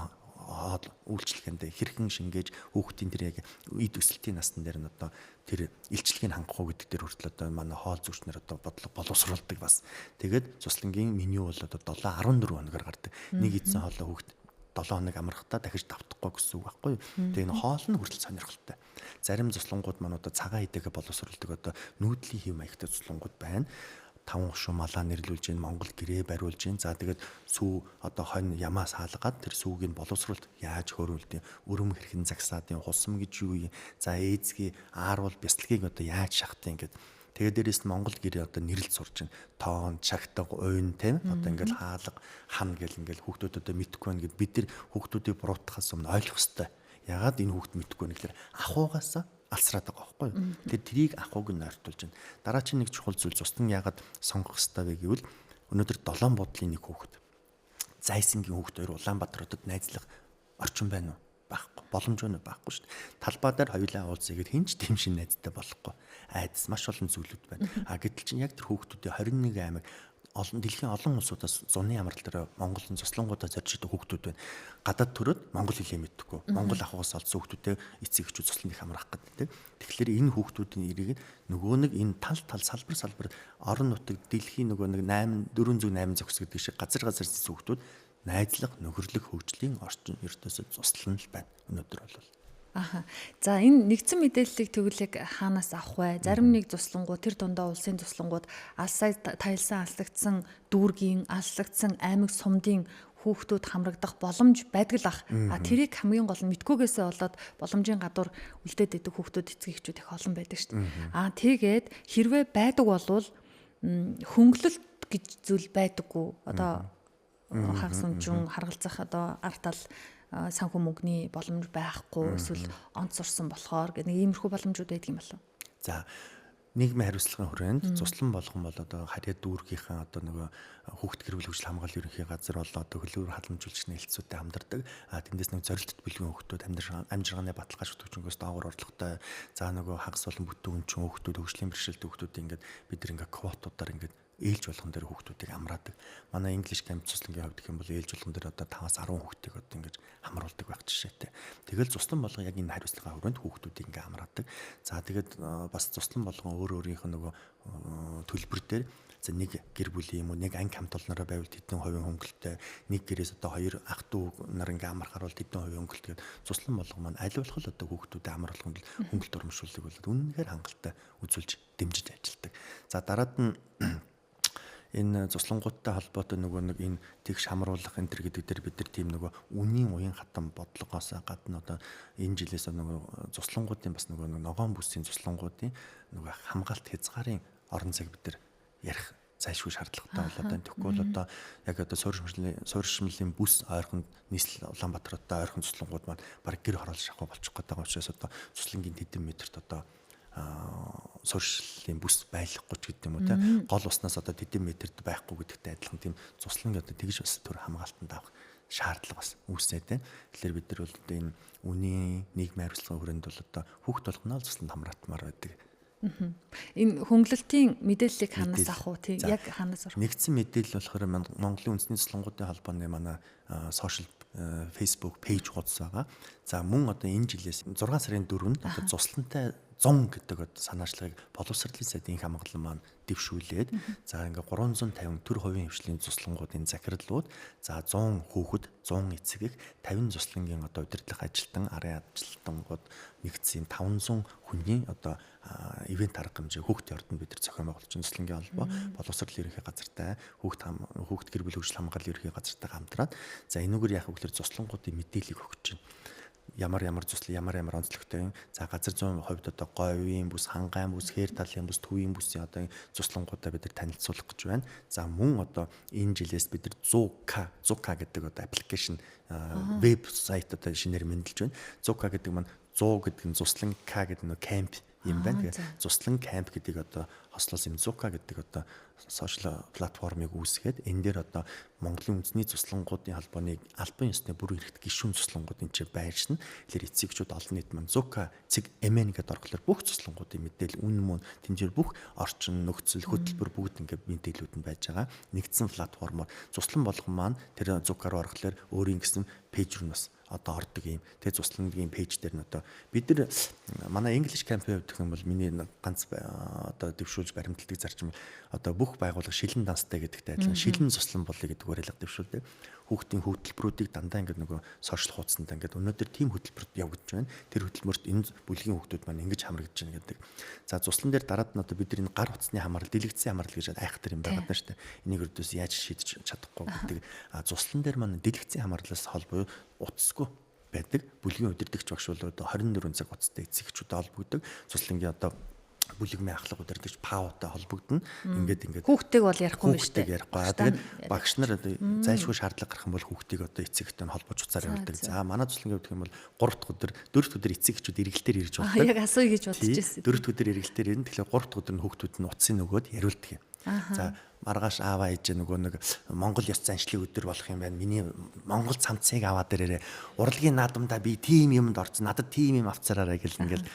хоол үйлчлэгэндээ хэрхэн шингээж хүүхдийн тэр яг эд өсөлтийн насн дээр нь одоо тэр илчлэгийг хангах уу гэдэг дээр хүртэл одоо манай хоол зүгчнэр одоо боловсруулдаг бас. Тэгээд цуслангийн меню бол одоо 7-14 хоногор гардаг. Нэг идсэн хоолоо хүүхд 7 хоног амрахтаа дахиж давтахгүй гэсэн үг байхгүй юу. Тэгээ энэ хоол нь хүртэл сонирхолтой. Зарим цуслангууд маань одоо цагаан идэгээ боловсруулдаг одоо нүүдлийн хэв маягтай цуслангууд байна. 5 гушуу малаа нэрлүүлж гин Монгол гэрээ бариулж гин. За тэгээд сүү одоо хонь ямаас хаалгаад тэр сүүгийг боловсруулалт яаж хөөрүүлдэг, өрөм хэрхэн загсаад юм, хусам гэж юу юм. За ээзгийн аарвал бяцлагийг одоо яаж шахтыг ингээд тэгээд дээрээс нь Монгол гэрээ одоо нэрлэлт сурч байна. Тоон, чагтаг, уйн тийм одоо ингээл хаалга, хан гэл ингээл хүүхдүүд одоо мэдхгүй байна гэд бид нар хүүхдүүдийг буруутахаас өмнө ойлгох хэрэгтэй. Ягаад энэ хүүхд мэдхгүй байна гэхээр ахуугаас алсраад байгаа байхгүй юу. Тэгээд трийг ахууг нь ойртуулж байна. Дараа чинь нэг чухал зүйл зустан ягаад сонгох хэрэгтэй вэ гэвэл өнөөдөр 7 буудлын нэг хүүхд Зайсангийн хүүхд хоёр Улаанбаатар хотод найзлах орчин байна уу? Байхгүй. Боломж байна уу? Байхгүй шүү дээ. Талбай дээр хоёулаа уулзъя гэд хинч тийм шин найзтай болохгүй. Айдас маш олон зүйлүүд байна. Гэтэл чинь яг тэр хүүхдүүдийн 21 аймаг дэлхийн олон улсуудаас зуны амрал дээр Монголын цуслангуудаа зоржигдох хүүхдүүд байна. Гадаад төрөөд монгол хэлээ мэдхгүй. Монгол ахуйгаас олсон хүүхдүүдээ эцэг эхчүүд цуслан их амраах гэдэг. Тэгэхээр энэ хүүхдүүдийн ирийг нөгөө нэг энэ тал салбар орон нутаг дэлхийн нөгөө нэг 408 зохис гэдэг шиг газар зэс хүүхдүүд найзлах, нөхөрлөх, хөгжлийн орчин ертөнцид туслан л байна. Өнөөдөр бол.
Аха. За энэ нэгдсэн мэдээллийг тэгвэл хаанаас авах вэ? Зарим нэг туслангууд тэр дундаа улсын туслангууд алсай таялсан алслагдсан дүүргийн, алслагдсан аймаг сумдын хүүхдүүд хамрагдах боломж байдаг л ах. Тэрийг хамгийн гол нь мэдгүйгээсээ болоод боломжийн гадуур үлдээд идэх хүүхдүүд эцэг эхчүүд их олон байдаг шүү дээ. Тэгээд хэрвээ байдаг болвол хөнгөлөлт гэж зүйл байдаггүй. Одоо хагас үнжин харгалзах одоо артал санхүү мөнгөний боломж байхгүй эсвэл онц сурсан болохоор гэх нэг иймэрхүү боломжууд байдаг юм болов.
За нийгмийн хариуцлагын хүрээнд цуслан болгон бол одоо харьяа дүүргийнхэн одоо нөгөө хүүхд гэр бүл хөгжил хамгааллын ерөнхий газар бол одоо хөлөөр халамжуулагчны хэлтсүүдэд хамдардаг. Тэндээс нэг зорилттой бэлгийн хүүхдүүд амжиргааны баталгааж төвчнгөөс доогуур орлоготой. За нөгөө хагас болон бүтэн өнчин хүүхдүүд хөгжлийн бэрхшээлтэй хүүхдүүд ингээд бид нар ингээд квотуудаар ингээд ээлж болгон дээр хүүхдүүдийг амраадаг. Манай English Camp цуслангийн хувьд гэх юм бол ээлж болгон дээр одоо 5-10 хүүхдийг одоо ингэж хамруулдаг байх жишээтэй. Тэгэл цуслан болгон яг энэ хариуцлагын хүрээнд хүүхдүүдийг ингэ амраадаг. За тэгээд бас цуслан болгон өөрийнх нь нөгөө төлбөр дээр за нэг гэр бүлийн юм уу нэг анги хамт олнороо байвал тэдний хувийн хөнгөлөлтөй нэг гэрээс одоо 2 ах トゥ нар ингээ амархаар бол тэдний хувийн хөнгөлөлт гээд цуслан болгон маань аль болох л одоо хүүхдүүдэд амруулахын хөнгөлөлт урамшууллыг бол үнэнхээр хангалттай үзүүлж дэмжиж ажилладаг. За дараад нь энэ цуслангуудтай холбоотой нөгөө нэг энэ тэгш хамруулах энэ төр гэдэг дээр бид нар тийм нөгөө үнийн уян хатан бодлогоос гадна одоо энэ жилээс нөгөө цуслангуудын бас нөгөө ногоон бүсийн цуслангуудын нөгөө хамгаалт хязгаарын орон зайг бид нар ярих зайлшгүй шаардлагатай болоод байна. Тэгэхгүй бол одоо яг одоо суурьшмлын бүс ойрхон нийслэл Улаанбаатартай ойрхон цуслангууд маань баг гэр хороол шахуу болчих гээд байгаа учраас одоо цуслангийн тэдэн метрт одоо суурьшлийн бүс байхгүй ч гэдэг юм уу те гол уснаас одоо тэдэн метрт байхгүй гэдэгтэй адилхан тийм цуслан одоо тэгж бас төр хамгаалтанд авах шаардлага бас үүсээд байна. Тэгэхээр бид нар бол одоо энэ үнийн нийгмийн хариуцлагын хүрээнд бол одоо хүүхд болгоно л цусланд хамраатмаар байдаг.
Энэ хөнгөлөлтийн мэдээллийг ханаас авах уу тий яг ханаас авах?
Нэгдсэн мэдээлэл болохоор Монголын үндэсний цуслангуудын холбооны манай сошиал Facebook пэйж хуудас байгаа. За мөн одоо энэ жилээс 6 сарын 4-нд одоо цуслантай 100 гэдэг одоо санаачлагыг боловсролын сайдын хамгаалал маань дэвшүүлээд за ингээ 350 төр хувийн хвшлийн цуслангуудын захирлууд за 100 хүүхэд 100 эцэг их 50 цуслангийн одоо удирдлага ажилтан арын ажилтнууд нэгдсэн 500 хүний одоо ивент арга хэмжээ хүүхдийн ордонд бид нар зохион байгуулж байгаа цуслангийн холбоо боловсролын ерөнхий газартай хүүхд гэр бүл хөгжил хамгааллын ерөнхий газартайгаа хамтраад за энэгээр яах вэ гэхээр цуслангуудын мэдээллийг өгч байна. ямар онцлогтой юм. За газар зүйн хувьд одоо говийн бүс, хангайн бүс, хээр талын бүс, төвийн бүсийн одоо цуслангуудаа бид нар танилцуулах гэж байна. За мөн одоо энэ жилээс бид нар Zuka гэдэг одоо аппликейшн веб сайт одоо шинээр мэндэлж байна. Zuka гэдэг маань 100 гэдэг нь цуслан, К гэдэг нь камп юм байна. Тэгээ цуслан камп гэдгийг одоо хослуулсан юм. Zuka гэдэг одоо сошиал платформыг үүсгээд энэ дээр одоо Монголын үндэсний цуслангуудын холбооны албан ёсны бүр эрхт гишүүн цуслангуудын чинь байршин. Тэгэхээр эцэгчүүд олон нийт маань Zuka цэг MN гэдэг орхолоор бүх цуслангуудын мэдээлэл үн мөн тэмцээр бүх орчин нөхцөл хөтөлбөр бүгд ингээд мэдээлүүд нь байж байгаа. Нэгдсэн платформоор цуслан болгон маань тэр Zuka руу орхолоор өөрийн гэсэн пэйж рүү бас одоо ордог юм. Тэгээ цуслангийн пэйж дээр нь одоо бид нар манай English campaign гэх юм бол миний ганц одоо дэвшүүлж баримтлагдаг зарчим одоо бүх байгууллага шилэн данстай гэдэгтэй адилхан шилэн цуслан болъё гэдэг уриалга дэвшүүлдэг. Хүүхдийн хөтөлбөрүүдийг дандаа ингээд нөгөө сошиал хуудсанд ингээд өнөөдөр тим хөтөлбөрт явагдаж байна. Тэр хөтөлбөрт энэ бүлгийн хүүхдүүд маань ингэж хамрагдаж байна гэдэг. За цуслан дээр дараад нь одоо бид нар энэ гар утасны хамаарал, дэлгэцийн хамаарал гэж айхтар юм байгаа даа шүү дээ. Энийг өрдөөс яаж шийдэж чадахгүй гэдэг. Цуслан дээр маань дэлгэцийн хамаарлаас холбоо утасгүй байдаг. Бүлгийн удирдагч багш бол одоо 24 цаг утастай эцэгчүүд холбогддог. Цуслангийн одоо бүлэгмийн ахлах удирдагч ПАО-тай холбогдно. Ингээд
хүүхдтэйг бол ярихгүй юм шүү
дээ. Ярихгүй. Тэгээд багш нар зайлшгүй шаардлага гарах юм бол хүүхдийг одоо эцэгтэй нь холбож уцаар явуулдаг. За манай цуслангийн гэх юм бол 3 дахь өдөр 4 дахь өдөр эцэгчүүд эргэлтээр ирж болдог.
Яг асууя гэж бодож байсан.
4 дахь өдөр эргэлтээр ирнэ. Тэгэхээр 3 дахь өдөр нь хүүхдүүд нь утсыг нөгөөд яриулдаг юм. За маргааш ааваа ээж нөгөө нэг Монгол ёс заншлын өдөр болох юм байна. Миний Монгол цамцыг аваад ирээрээ. Урлагийн наадамдаа би тим юмд орсон. Надад тим юм авцараарай гэл ингээл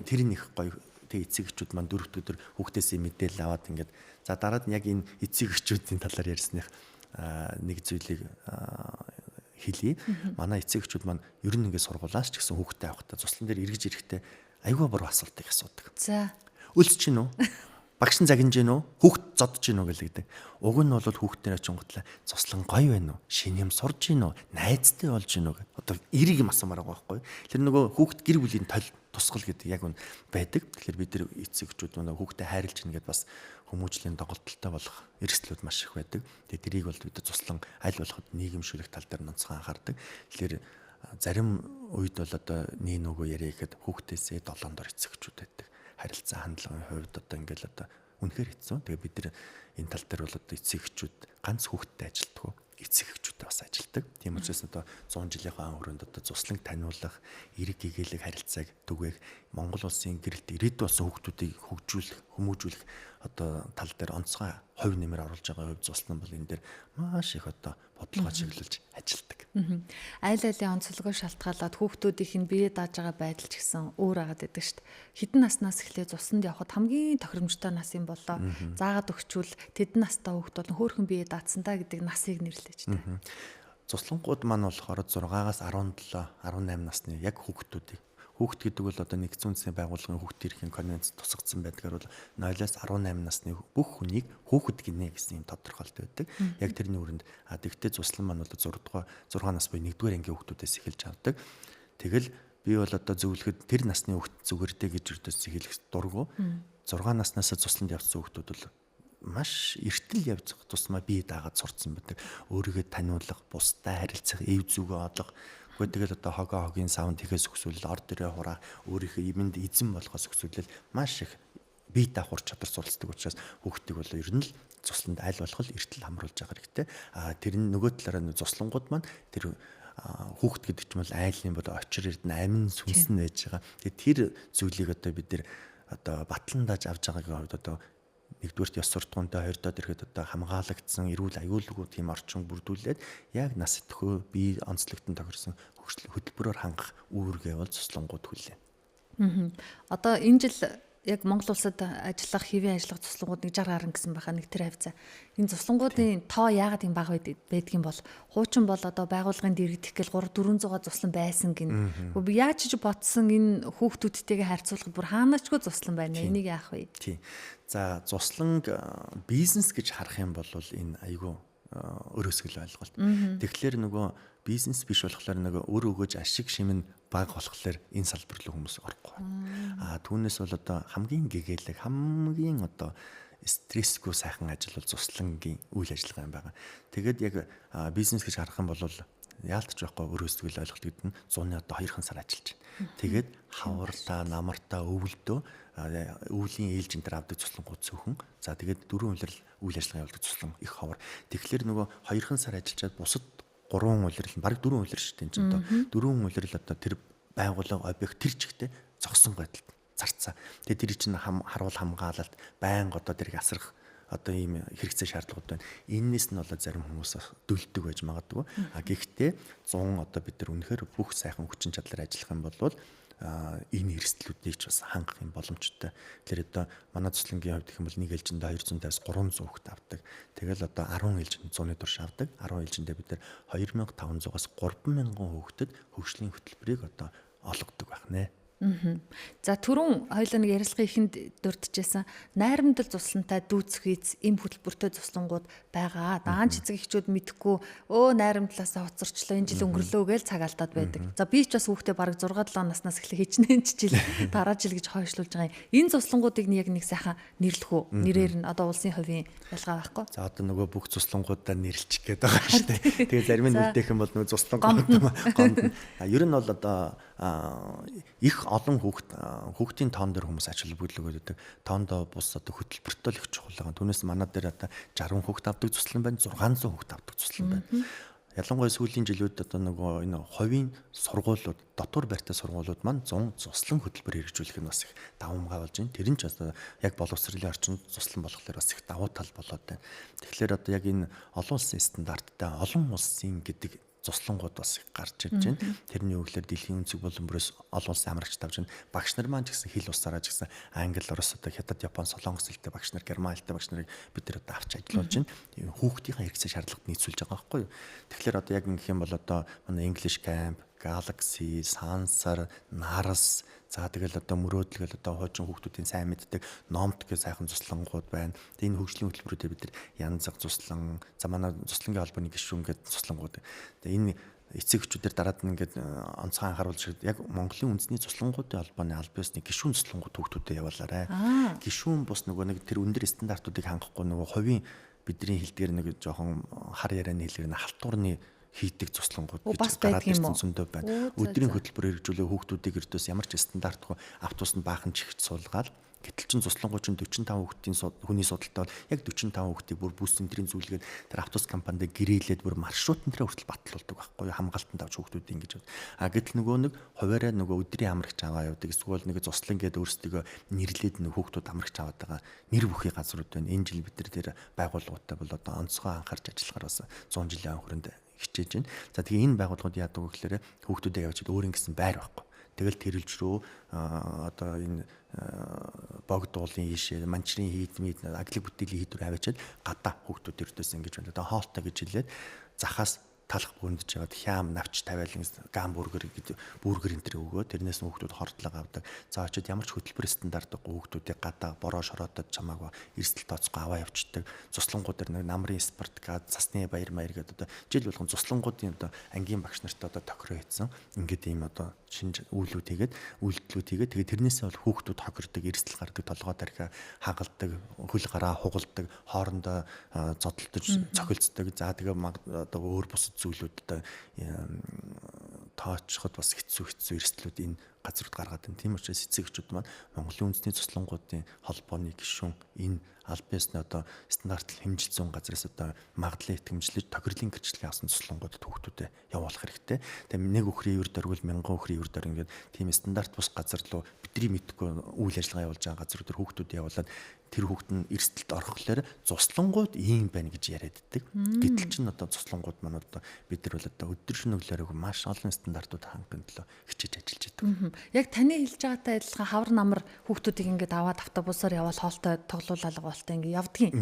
тэр нэг гоё. Тэгээ эцэгчүүд маань 4 дахь өдөр хүүхдээсээ мэдээлэл аваад ингээд за дараад нь яг энэ эцэгчүүдийн талаар ярьсных нэг зүйлийг хэлье. Манай эцэгчүүд маань ер нь ингээд сургуулаас ч гэсэн хүүхдээ авахдаа цуслан дээр эргэж ирэхдээ аюул буруу асуултыг асуудаг.
За
өлсөж гин үү? Багш нь загинж гин үү? Хүүхд зодж гин үү гэлэгдэг. Уг нь бол хүүхдээр очинготлаа цуслан гоё байна уу? Шинэ юм сурж гин үү? Найзтай болж гин үү? Одоо эрийг юм асуумаар байгаа байхгүй. Тэр нөгөө хүүхд гэр бүлийн тусгал гэдэг яг үн байдаг. Тэгэхээр бид нар эцэгчүүд манай хүүхдэд хайрлж гин гэдээ бас хүмүүжлийн доголдолтой болох эрсдлүүд маш их байдаг. Тэгээ тэрийг бол бид цуслан аль болоход нийгэмшүүлэх тал дээр онцгой анхаардаг. Тэгэхээр зарим үед бол одоо нээ нөгөө яриа гэхэд хүүхдээсээ 7 дор эцэгчүүд байдаг. Харилцаа хандлагын хувьд одоо ингээл одоо үнэхээр хэцүү. Тэгээ бид нар энэ тал дээр бол одоо эцэгчүүд ганц хүүхдтэй ажилтдаг. Эцэгчүүдтэй бас ажилтдаг. Тийм учраас одоо 100 жилийнхаа хүрээнд одоо цусланг таниулах, эрэг гэгээлэг харилцааг түгээх, Монгол улсын гэрэлт ирээдүйн болсон хүүхдүүдийг хөгжүүлэх, хүмүүжүүлэх одоо тал дээр онцгой хувь нэмэр оруулж байгаа хувь цуслан бол энэ дээр маш их одоо бодлого чиглүүлж ажилтдаг.
Айл айлын онцлогоо шалтгаалаад хүүхдүүдийнх нь бие дааж байгаа байдал ч гэсэн өөр агаад байдаг шүү дээ. Хэдэн наснаас эхлээд цуснд явхад хамгийн тохиромжтой нас юм болоо. Заагаад өгчвөл тэдэн настай хүүхд бол хөөхөн бие даацсандаа гэдэг насыг нэрлэж дээ.
Цуслангууд маань болохоор 6-аас 17, 18 насны яг хүүхдүүдийг хүүхд гэдэг бол одоо нэгдсэн үндэсний байгууллагын хүүхд эрхийн конвенцэд тусгагдсан байдгаар бол 0-аас 18 насны бүх хүнийг хүүхэд гинэ гэсэн юм тодорхойлт байдаг. Яг тэрний өрөнд тэгтээ цуслан маань бол 6 нас буюу 1-р ангийн хүүхдүүдээс эхэлж авдаг. Тэгэл би бол одоо зөвлөхөд тэр насны хүүхд зүгээртэй гэж өртөөс эхэлэх дургу 6 наснаас цусланд явсан хүүхдүүд бол маш эртэл явж тусмаа бие даагаад сурцсан байдаг. Өөрийгөө таниулах, бусдад харилцах, эв зүгөө олох. Тэгэл одоо хогийн савнд ихээс өксүүлэл ор дөрөө хураа өөрийнхөө имэнд эзэн болгоос өксүүлэл маш их бие даахур чадвар суралцдаг учраас хүүхдийг бол ер нь л цусланд аль болох эртэл хамруулж байгаа хэрэгтэй. Тэр нь нөгөө талаараа цуслангууд маань тэр хүүхд гэдэг ч юм бол айлын бол очир эрдэнэ амин сүнс нь байж байгаа. Тэр зүйлийг одоо бид нэр одоо батлан дааж авч байгаагийн хувьд одоо нэгдүгürt ёс суртахуунтай, хоёрдоо ирэхэд одоо хамгаалагдсан эрүүл аюулгүй тийм орчин бүрдүүлээд яг нас идэхүй бие онцлогтон тохирсон хөтөлбөрөөр хангах үүргээ бол цуслангууд хүлээн.
Одоо энэ жил яг Монгол улсад ажиллах, хэвийн ажиллах цуслангууд 60 гарсан гэсэн байхаа нэг тэр хавцаа. Энэ цуслангуудын тоо яагаад юм бага байдаг юм бол хуучин бол одоо байгууллагын дэрэгдэх гээл 300-400 цуслан байсан гин. Би яаж ч бодсон энэ хүүхдүүдтэйгээ харьцуулахад бүр хааначгүй цуслан байна. Энийг яах вэ?
Тий. За цусланг бизнес гэж харах юм бол энэ айгүй өрөөсгөл ойлголт. Тэгэхээр нөгөө бизнес биш болохоор нөгөө өр өгөөж ашиг шимэн баг болохоор энэ салбар руу хүмүүс орохгүй. Түүнээс бол одоо хамгийн гэгээлэг, хамгийн одоо стрессгүй сайхан ажил бол цуслангийн үйл ажиллагаа юм байна. Тэгээд яг бизнес гэж харах юм бол яалтч байхгүй өрөөсдгөл ойлголт гэдэг нь 100-ны одоо 2 сар ажиллаж байна. Тэгээд хавартаа, намартаа, өвөлдөө өвлийн ээлжин дээр авдаг цуслангууд цөөхөн. За тэгээд 4 улирал үйл ажиллагаа явуулдаг цуслан их ховор. Тэгэхээр нөгөө 2 сар ажиллаад бусад 3 улирал нь баг 4 улирал шүү дээ энэ чинь одоо 4 улирал одоо тэр байгууллага объект тэр чигтээ зогсон байдалд зарцсан. Тэгээд тэр чинь харуул хамгаалалт байнга одоо тэрийг асрах одоо ийм хэрэгцээ шаардлагууд байна. Эннээс нь болоод зарим хүмүүс дөлдөг байж магадгүй. Гэхдээ 100 одоо бид нар үнэхээр бүх сайхан хүчин чадлаар ажиллах юм бол энэ эрсдлүүдийг ч бас хангах юм боломжтой. Тэгэхээр одоо манай цуслангийн хувьд гэх юм бол нэг ээлжиндээ 250-аас 300 хүүхэд авдаг. Тэгэл одоо 10 ээлжинд 100-ны турш авдаг. 10 ээлжиндээ бид нар 2500-аас 3000 хүүхдэд хөгжлийн хөтөлбөрийг одоо олгодог байх нэ.
За түрүүн хоёулаа нэг ярилцлага ихэнд дурдчихсан найрамдал цуслантай дүүцхийц эм хөтөлбөртэй цуслангууд байгаа. Даан цэцэг эхчүүд мэдхгүй найрамдлаасаа хоцорчлоо энэ жил өнгөрлөө гэж цаг алдаад байдаг. За би ч бас хүүхдээ бараг 6-7 наснаас эхлэх хичнээн жил дараа жил гэж хойшлуулж байгаа юм. Энэ цуслангуудыг яг нэг сайхан нэрлэх үү? Нэрээр нь одоо улсын хувийн ялгаа байхгүй.
За одоо нөгөө бүх цуслангуудаа нэрлчих гээд байгаа шүү дээ. Тэгээ зарим нь үлдээх юм бол нөгөө цуслангууд гонд. Ер нь бол одоо их олон хүүхдийн тоон дээр хүмүүс ач холбогдлого өгдөг. Тоондоо бус одоо хөтөлбөртөө л их чухал байгаа. Түүнээс манай дээр одоо 60 хүүхд авдаг цуслан байна, 600 хүүхд авдаг цуслан байна. Ялангуяа сүүлийн жилүүд одоо нөгөө энэ хувийн сургуулиуд, дотор байртай сургуулиуд маань 100 цуслан хөтөлбөр хэрэгжүүлэх нь бас их давуу гаргаж байна. Тэр нь ч одоо яг боловсролын орчинд цуслан болохоор бас их давуу тал болоод байна. Тэгэхээр одоо яг энэ олон улсын стандарттай олон улсын гэдэг цуслангууд бас гарч ирж байна. Тэрний үгээр дэлхийн үнцэг боломбороос олон улсын амрагч тавж байна. Багш нар маань ч гэсэн хэл усаараа ч гэсэн англи, орос, одоо хятад, япон, солонгос хэлтэй багш нар, герман хэлтэй багш нарыг бид нар одоо авч ажиллуулж байна. Хүүхдийн хэрэгцээ шаардлагад нийцүүлж байгаа байхгүй юу? Тэгэхээр одоо яг ингэх юм бол одоо манай English Camp, Galaxy, Sansar, Naras, за тэгэл одоо мөрөөдөл одоо хуучин хүүхдүүдийн сайн мэддэг номт гэх сайхан цуслангууд байна. Тэгээ энэ хөгжлийн хөтөлбөрүүдээр бид нар янз бүр цуслан, за манай цуслангийн холбооны гишүүн гэдэг цуслангууд. Тэгээ энэ эцэг эхчүүдээр дараад нь ингээд онцгой анхааруулж яг Монголын үндэсний цуслангуудын холбооны аль биесны гишүүн цуслангууд хүүхдүүдэд явуулаарай. Гишүүн бус нөгөө нэг тэр өндөр стандартуудыг хангахгүй нөгөө хувийн бидний хэлдгээр нэг жоохон хар ярианы хэлээр нь халтуурны хийдэг цуслангууд гэж гараад ирсэн зөндөө байна. Өдрийн хөтөлбөр хэрэгжүүлээ хүүхдүүдийг эрдөөс ямар ч стандартгүй автобусанд баахан чихж суулгаад гэтэл чин цуслангууд чинь 45 хүүхдийн хүний судалтай бол яг 45 хүүхдийг бүр бүс центрийн зүйлгээд тэр автобус компанид гэрээлээд бүр маршрутн дээр хүртэл батлуулдаг байхгүй хамгаалтанд авч хүүхдүүд ингэж байна. Гэтэл нөгөө нэг хуваараа нөгөө өдрийн амрагч аваа явдаг эсвэл нэг цуслан гээд өөрсдөө нэрлээд нөгөө хүүхдүүд амрагч аваад байгаа нэр бүхий газрууд байна. Энэ жил бид нар тэр байгууллагуудтай бол одоо онцгой анхаарч ажиллахаар бас 100 жилийн хөрөнд хичээж байна. За тэгээ энэ байгууллагууд яадаг вэ гэхээр хүүхдүүдээ явуулчихад өөр ингэсэн байр байхгүй. Тэгэл тэрэлж рүү одоо энэ богдуулын ийшээ манчрын хийдмид аглиг бүтээлийн хийдвэр аваачаад гадаа хүүхдүүд өртөөс ингэж байна. Одоо хоолтой гэж хэлээд захаас талах бүндж яваад хям навч тавиалан гамбургер гэдэг бүргэр энэ төр өгөө тэрнээс хүүхдүүд хордлого авдаг. За очиод ямар ч хөтөлбөр стандартгүй хүүхдүүдийг гадаа бороо шороотод чамаагүй эрсдэл тооцохгүй аваа явчихдаг. Цуслангууд дээр намрын спорт гад цасны баяр маяр гэдэг одоо жил болгон цуслангуудын одоо ангийн багш нартай одоо тохироо хийсэн. Ингээд ийм одоо шинж үйлдэлүүд хийгээд тэгээ тэрнээсээ бол хүүхдүүд хохирдог, эрсдэл гардаг, толгой тархи хагалдаг, хөл гараа хугалдаг, хоорондоо зодтолдож цохилцдог. За тэгээ одоо өөр бусад зүйлүүд одоо тоочход бас хэцүү эрсдлүүд энэ газрууд гаргаад байна. Тийм учраас эцэг эхчүүд маань Монголын үндэсний цуслангуудын холбооны гишүүн энэ аль биесны одоо стандарт хэмжилсэн газраас одоо магадлал итгэмжлэж тохирлын гэрчлэгийн авсан цуслангуудад хүүхдүүдэд явуулах хэрэгтэй. Тэгээ нэг өхрийн үр дөрвөл 1000 өхрийн үр дөрв ингээд тийм стандарт бус газар руу бидний мэдгүй үйл ажиллагаа явуулж байгаа газрууд төр хүүхдүүдэд явуулаад тэр хүүхэд нь эрсдэлд орохлоор цуслангууд ийм байна гэж яриад ддэг. Гэтэл чинь одоо цуслангууд маань одоо бид нар бол одоо өдөр шөнөглөөрөө маш олон стандартууд хангахын төлөө хичээж ажиллаж байдаг.
Яг таны хэлж байгаатай адилхан хавар намар хүүхдүүдийг ингээд аваад автобусаар явал хоолтой тоглоулалга болтой ингээд явдгийн.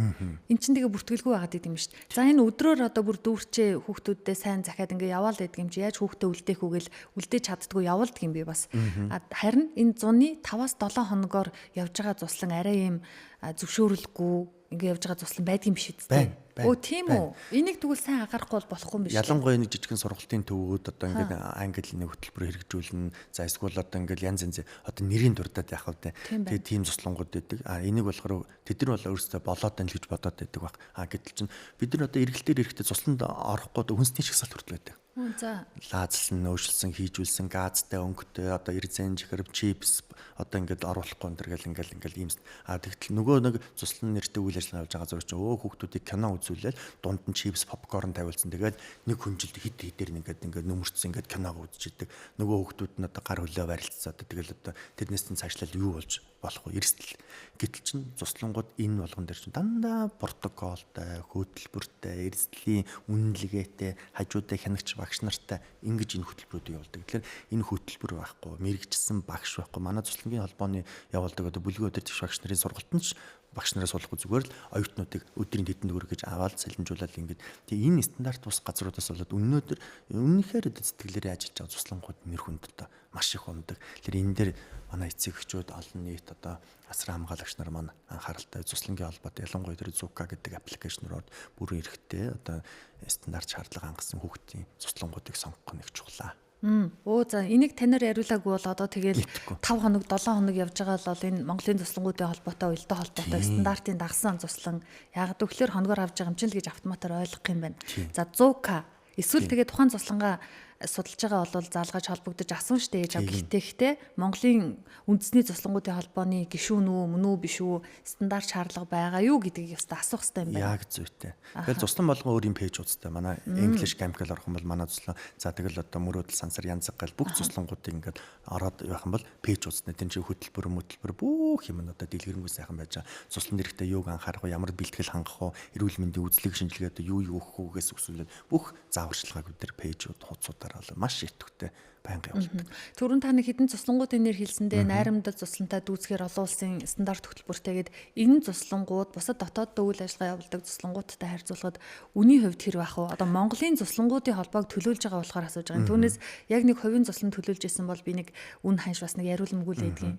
Эн чинь тэгээ бүртгэлгүй байгаад идэм шүү дээ. За энэ өдрөөр одоо бүр дүүрчээ хүүхдүүддээ сайн захиад ингээд яваал гэдэг юм чи яаж хүүхдээ үлдээх үгээл үлдээж чаддгүй явуулдаг юм би бас. Харин энэ 100-5-аас 7 хоногоор явж байгаа цуслан арай ийм зөвшөөрөлгүй ингээ явж байгаа цуслан байдгийн биш үстэй. Өө тийм үү. Энийг тэгвэл сайн анхаарахгүй бол болохгүй юм биш үү?
Ялангуяа нэг жижигхэн сургалтын төвүүд одоо ингээд англи нэг хөтөлбөр хэрэгжүүлнэ. За эсвэл одоо ингээд янз янз одоо нэрийн дурдаад яах вэ? Тэгээ тийм цуслангууд байдаг. Энийг болохоор тэд нар бол өөрсдөө болоод тань л гэж бодоод байдаг баг. Гэтэл чинь бид нар одоо эргэлтээр эрэхтэй цусланд орохгүй хүнсний шгсалт хүртэл байдаг.
За
Лаазлсан, нөөшлсөн, хийжүүлсэн, газтай, өнгөтэй, одоо эрзэн жихэр, чипс одоо ингээд оруулахгүй ингээл ийм. Тэгтэл нөгөө нэг цуслан нэртэй үйл ажиллагаа явж байгаа зөв чинь хүүхдүүдийг кино үзүүлээд дунд нь чипс, попкорн тавилсан. Тэгээд нэг хүнжилт хит хитээр ингээд нөмөрцсөн ингээд киног үзчихдэг. Нөгөө хүүхдүүд нь одоо гар хөлөө барилцаад тэгэл одоо тэрнээс нь цаашлал юу болж болох вэ? Эрсдэл. Гэтэл чин цуслангууд энэ болгон дээр чин дандаа протоколтой, хөтөлбөртэй, эрсдлийн үнэлгээтэй, хажуудаа хянагч багш нартай ингэж энэ хөтөлбөрүүд явуулдаг. Тэгэхээр энэ хөтөлбөр байхгүй, мэрэгчсэн багш байхгүй. Манай цуслангийн холбооны явуулдаг одоо бүлгийн өдөр тэгш багш нарын сургалтанд ч багш нараас болохгүй зүгээр л оюутнуудыг өдрийн тэдэнд төгрөг гэж аваад салинжуулаад ингэж. Тэгээ энэ стандарт бус газруудаас болоод өнөөдөр үнэхээр сэтгэлээрээ ажиллаж байгаа цуслангууд нэр хүнд одоо маш их ундаг. Тэгэхээр энэ дээр манай эцэг эхчүүд олон нийт одоо асар хамгаалагч нар маань анхааралтай цуслангийн холбоотой ялангуяа тэр Zuka гэдэг аппликейшнээр бүр эрэхтэй одоо стандарт шаардлага хангасан хүүхдийн цуслангуудыг сонгох нэг чухлаа.
За энийг танаар яриулаагүй бол одоо тэгэл 5 хоног 7 хоног явж байгаа л энэ Монголын цуслангуудын холбоотой уялдаа холбоотой стандартын дагсан цуслан яагаад гэвэл хоногор авж байгаа юм чинь л гэж автоматар ойлгох юм байна. За Zuka эсвэл тэгээ тухайн цуслангаа судалж байгаа бол заалгаж холбогдож асуун штэ ээж аваа гэхдээ Монголын үндэсний цуслангуудын холбооны гишүүн үү мөн үү биш үү стандарт шаардлага байгаа юу гэдгийг ёстой асуух хэрэгтэй юм байна.
Яг зүйтэй. Тэгэл цуслан болгон өөрийн пэйж үзтэй. Манай English Chemical орох юм бол манай цуслан за тэгэл одоо мөрөөдөл сансар янз гал бүх цуслангуудыг ингээд ороод явах юм бол пэйж үзтнэ. Тэн чинь хөтөлбөр бүх юм одоо дэлгэрэнгүй сайхан байж байгаа. Цуслан дэрэгтээ юуг анхаарах вэ? Ямар бэлтгэл хангах вэ? Эрүүл мэндийн үзлэг шинжилгээтэй юу өгөх үгээс өсвөлээд бүх зааварчилгааг бид пэйжүүд хуцуудаар маш идэвхтэй байнга явуулдаг.
Түрүүн та нэг хідэн цуслангуудын нэр хэлсэндээ найрамдал цуслантай дүүцгээр олон улсын стандарт хөтөлбөртэйгээд энэ цуслангууд бусад дотооддоо үйл ажиллагаа явуулдаг цуслангуудтай харьцуулахад үнийн хувьд хэр байх вэ? Одоо Монголын цуслангуудын холбоог төлөөлж байгаа болохоор асууж байгаа. Түүнээс яг нэг хувийн цуслан төлөөлж исэн бол би нэг үн ханш бас нэг яриулмгүй л байдгийн.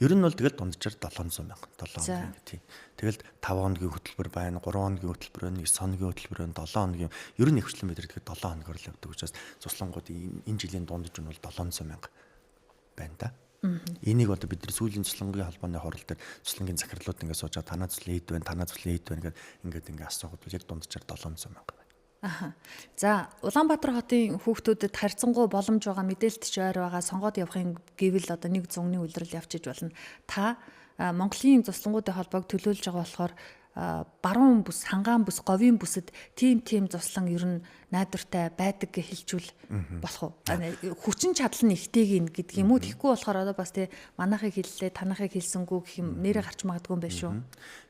Ер нь бол тэгэл дунджаар 700 мянга 7 хоног тийм. Тэгэл 5 хоногийн хөтөлбөр байна, 3 хоногийн хөтөлбөр байна, 9 хоногийн хөтөлбөр байна, 7 хоногийн ер нь ихвчлэн бид тэгэхээр 7 хоногор л явдаг учраас цуслангууд энэ жилийн дунд нь бол 700 мянга байна да. Энийг одоо бид нар сүүлийн цуслангийн холбооны хурал дээр цуслангийн захирлууд ингээд сууж байгаа танаа цуслан хэд байна, танаа цуслан хэд байна ингээд асуухад бол яг дунджаар 700 мянга байна.
За Улаанбаатар хотын хүүхдүүдэд харьцангуй боломж байгаа мэдээлэлч ойр байгаа сонгоод явахын гэвэл одоо нэг зуны үйлрэл явчих болно. Та Монголын цуслангуудын холбоог төлөөлж байгаа болохоор баруун бүс, хангаан бүс, говийн бүсэд тийм цуслан ер нь найдвартай байдаг гэж хэлжүүл болох уу? Хүчин чадал нь ихтэйг гэдэг юм уу? Тэгэхгүй болохоор одоо бас тий манайхыг хэллээ, танахыг хэлсэнгүү гэх юм нэрээ гарч магадгүй юм байна шүү.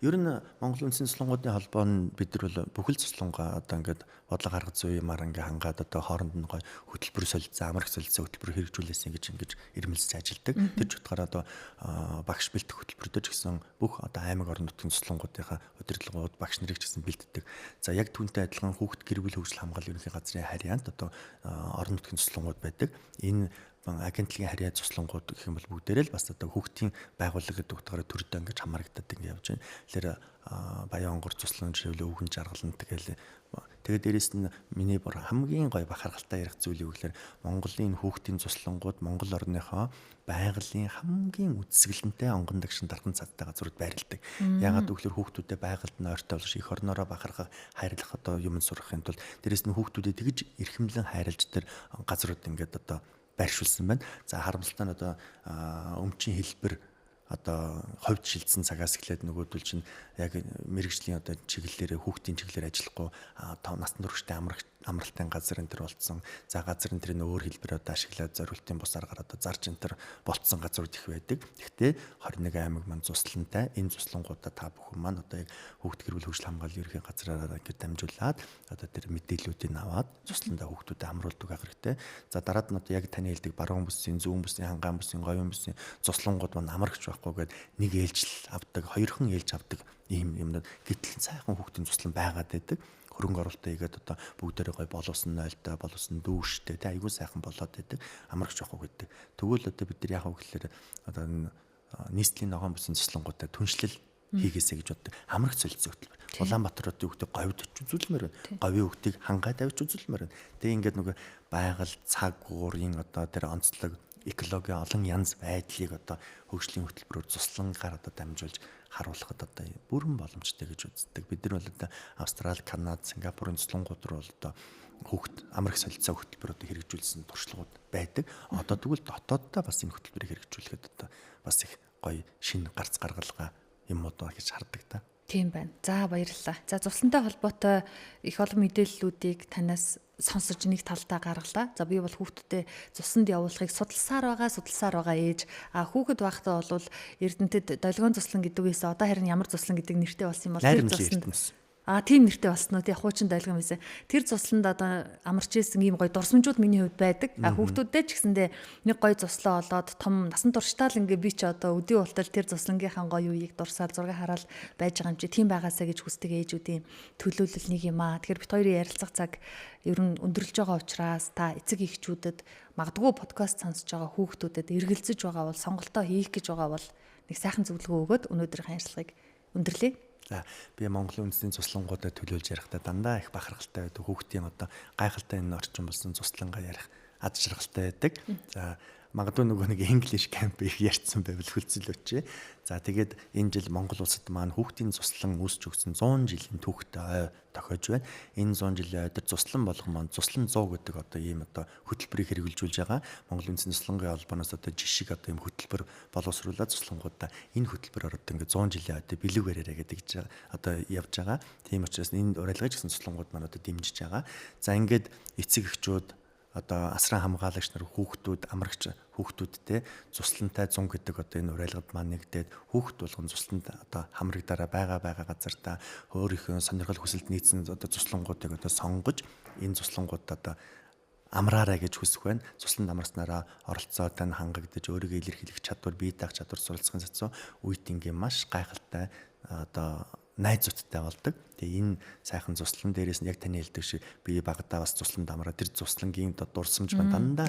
Ер нь Монгол Үндэсний цуслангуудын холбоо нь бид нар бол бүхэл цуслангаа одоо ингээд бодлого гаргаж зүй юмар ингээ хангаад одоо хооронд нь гой хөтөлбөр солилцоо, амрах солилцоо хөтөлбөр хэрэгжүүлээсэй гэж ирмэлцэж ажилдаг. Тэр ч утгаараа одоо багш бэлтгэх хөтөлбөртэй ч гэсэн бүх одоо аймаг орон нутгийн цуслангуудынхаа удирдлагууд багш нарыг ч гэсэн бэлддэг. За яг түүнтэй адилхан хүүхд гэр бүл хөгжил хамгаалал ерөнхий газрын харьяанд одоо орон нутгийн цуслангууд байдаг. Энэ агентлагийн харьяа цуслангууд гэх юм бол бүгдээрээ л бас одоо хүүхдийн байгууллага гэдэг утгаараа төрдөө ингэж хамаарагдаад ингэ явж байна. Тэгэхээр Баян онгор цуслан жишээлбэл өвгөн жаргална тэгээд дээрэс нь миний бүр хамгийн гоё бахархалтай ярих зүйл юу гэхээр Монголын хүүхдийн цуслангууд Монгол орныхоо байгалийн хамгийн үсгэлэнтэй онгон дагшин дархан цадтай газрууд байрладаг. Яагаад гэвэл хүүхдүүдэд байгальд нь ойртой болж их орноороо бахархах, хайрлах одоо юм сурахын тулд дээрэс нь хүүхдүүдэд тэгж эрхэмлэн хайрлж тэр газрууд ингээд одоо байршуулсан байна. За харамсалтай нь одоо өмчийн хэлбэр одоо ховд шилжсэн цагаас эхлээд нөгөөдөл чинь яг мэрэгжлийн одоо чиглэлээр хүүхдийн чиглэлээр ажиллахгүй насны турштай амралтын газар энэ төр болцсон. За газар энэ төр өөр хэлбэр одоо ашиглаад зориултын бус аргаар одоо зарж энэ төр болцсон газрууд их байдаг. Гэхдээ 21 аймаг маань цуслантай энэ цуслангуудаа та бүхэн маань одоо яг хүүхд гэр бүл хөгжил хамгааллын ерхий газраараа ингээд дамжуулаад одоо тэр мэдээллүүдийг аваад цусландаа хүүхдүүдэд амруулдаг байх хэрэгтэй. За дараад нь одоо яг таны хэлдэг баруун бүсийн, зүүн бүсийн, хангаан бүсийн, говийн бүсийн цуслангууд маань амрагч байхгүйгээд нэг ээлжил авдаг, хоёрхан ээлж авдаг ийм юмнууд гэтэл сайхан хүүхдийн цуслан байгаад байдаг. Хөрөнгө оруулалтаа хийгээд одоо бүгдээрээ гой боловсон нойлтой, боловсон дүүштэй тэ айгүй сайхан болоод байдаг. Амрагч явах гэдэг. Тэгвэл одоо бид нар яах вэ гэхээр одоо нийслэлийн ногоон бүсийн цуслангуудаа түншлэл хийгээсэй гэж боддог. Амрагч солилцоо хөтөлбөр. Улаанбаатарын хүүхдээ говьд үзүүлмээр байна. Говийн хүүхдийг хангаад авч үзүүлмээр байна. Тэгээ ингээд нөгөө байгаль, цаг уурын одоо тэр онцлог экологийн олон янз байдлыг одоо хөгжлийн хөтөлбөрөөр цуслангаар одоо дамжуулж харуулхад одоо бүрэн боломжтой гэж үздэг. Бид нар бол одоо Австрали, Канада, Сингапурын цуслангууд руу бол одоо хүүхд амрах солилцоо хөтөлбөр одоо хэрэгжүүлсэн туршлагууд байдаг. Одоо тэгвэл дотооддоо бас энэ хөтөлбөрийг хэрэгжүүлэхэд одоо бас их гоё шинэ гарц гаргалгаа юмуд ба гэж хардаг та.
Тийм байна. За баярлалаа. За цуслантай холбоотой их олон мэдээллүүдийг танаас сонсож нэг талдаа гаргалаа. За би бол хүүхдүүдэд цусланд явуулахыг судалсаар байгаа ээж. Хүүхэд байхдаа бол Эрдэнэтэд долгион цуслан гэдэг үгээс одоо харин ямар цуслан гэдэг нэртэй болсон юм бол тэр цусланд тийм нэртэй болсон уу тий хуучин долгион байсан. Тэр цусланд одоо амарч ийсэн ийм гоё дурсамжууд миний хувьд байдаг. Хүүхдүүдэд ч гэсэндээ нэг гоё цуслаа олоод том насан туршдаа л ингээ би ч одоо өдөө болтол тэр цуслангийнхаа гоё үеийг дурсаад зураг хараад байж байгаа юм чи тийм байгаасаа гэж хүсдэг ээжүүдийн төлөөлөл нэг юм аа. Тэгэхээр бит хоёрын ярилцах цаг ер нь өндөрлөж байгаа учраас та эцэг эхчүүдэд магадгүй подкаст сонсож байгаа хүүхдүүдэд эргэлзэж байгаа бол сонголтоо хийх гэж байгаа бол нэг сайхан зөвлөгөө өгөөд өнөөдрийн ярилцлагыг өндөрлөе.
За би Монголын үндэсний цуслангуудад төлөөлж ярихдаа дандаа их бахархалтай байдаг. Хүүхдийн одоо гайхалтай энэ орчин болсон цуслангаа ярих ад жаргалтай байдаг. За магадгүй нөгөө нэг English camp их ярьсан байвал хөлцөлөөч. За тэгээд энэ жил Монгол улсад маань хүүхдийн цуслан үүсч өгсөн 100 жилийн түүхтэй ой тохиож байна. Энэ 100 жилийн ойд цуслан болгон маань цуслан 100 гэдэг одоо ийм одоо хөтөлбөрийг хэрэгжүүлж байгаа. Монголын үндэсний цуслангийн холбооноос одоо жишг одоо ийм хөтөлбөр боловсруулаад цуслангуудаа энэ хөтөлбөрөөр одоо ингээд 100 жилийн ойд бэлэг бариараа гэдэг одоо явж байгаа. Тийм учраас энэ урайлгаж гэсэн цуслангууд маань одоо дэмжиж байгаа. За ингээд эцэг эхчүүд одоо асран хамгаалагч нар хүүхдүүд амрагч хүүхдүүдтэй цуслантай 100 гэдэг одоо энэ урайлгад маань нэгдээд хүүхд болгон цусланд одоо хамрагдаараа байгаа газартаа өөрийнхөө сонирхол хүсэлд нийцсэн одоо цуслангуудыг одоо сонгож энэ цуслангууд одоо амраарай гэж хүсэх байна. Цусланд амарснараа оролцоотой нь хангагдаж өөрийгөө илэрхийлэх чадвар, бие даах чадвар суралцахын цацуу үед ингээм маш гайхалтай одоо найзуудтай болдог. Тэгээ энэ сайхан цуслан дээрээс нь яг таны хэлдэг шиг би багадаа бас цусланд амраа тэр цуслангийн дурсамж маань дандаа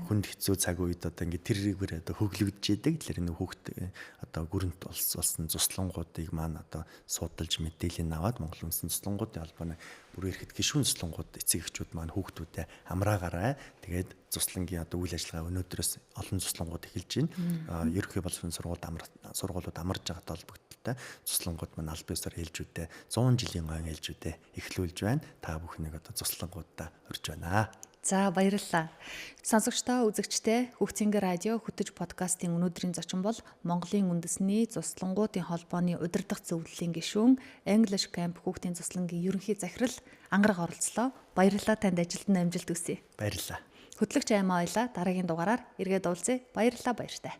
хүнд хэцүү цаг үед одоо ингээд тэрээр одоо хөглөгдөж идэг. Тэгэхээр энэ хүүхд одоо гүрэнт болсон цуслангуудыг маань одоо судалж мэдээлэл аваад Монгол үндэсний цуслангуудын холбооны бүр ирэхэд гишүүн цуслангууд эцэг эхчүүд маань хүүхдүүдэд амраагараа тэгээд цуслангийн одоо үйл ажиллагаа өнөөдрөөс олон цуслангууд эхэлж байна. Ерөнхий боловсролын сургуулиуд амарж байгаатай холбогдолтой цуслангууд маань аль биесээр ээлжүүдээ 100 жилийн гойн ээлжүүдээ эхлүүлж байна. Та бүхнийг одоо цуслангуудаа урьж байна.
За баярлалаа. Сонсогчдоо үзэгчдээ Хүүхдцэнгэ радио хөтөж подкастын өнөөдрийн зочин бол Монголын үндэсний цуслангуудын холбооны удирдах зөвлөлийн гишүүн English Camp хүүхдийн цуслангийн ерөнхий захирал Ангараг оролцлоо. Баярлалаа танд ажилд амжилт хүсье.
Баярлалаа.
Хөтлөгч Аймаа ойлаа дараагийн дугаараар эргээд уулзъя. Баярлалаа баяртай.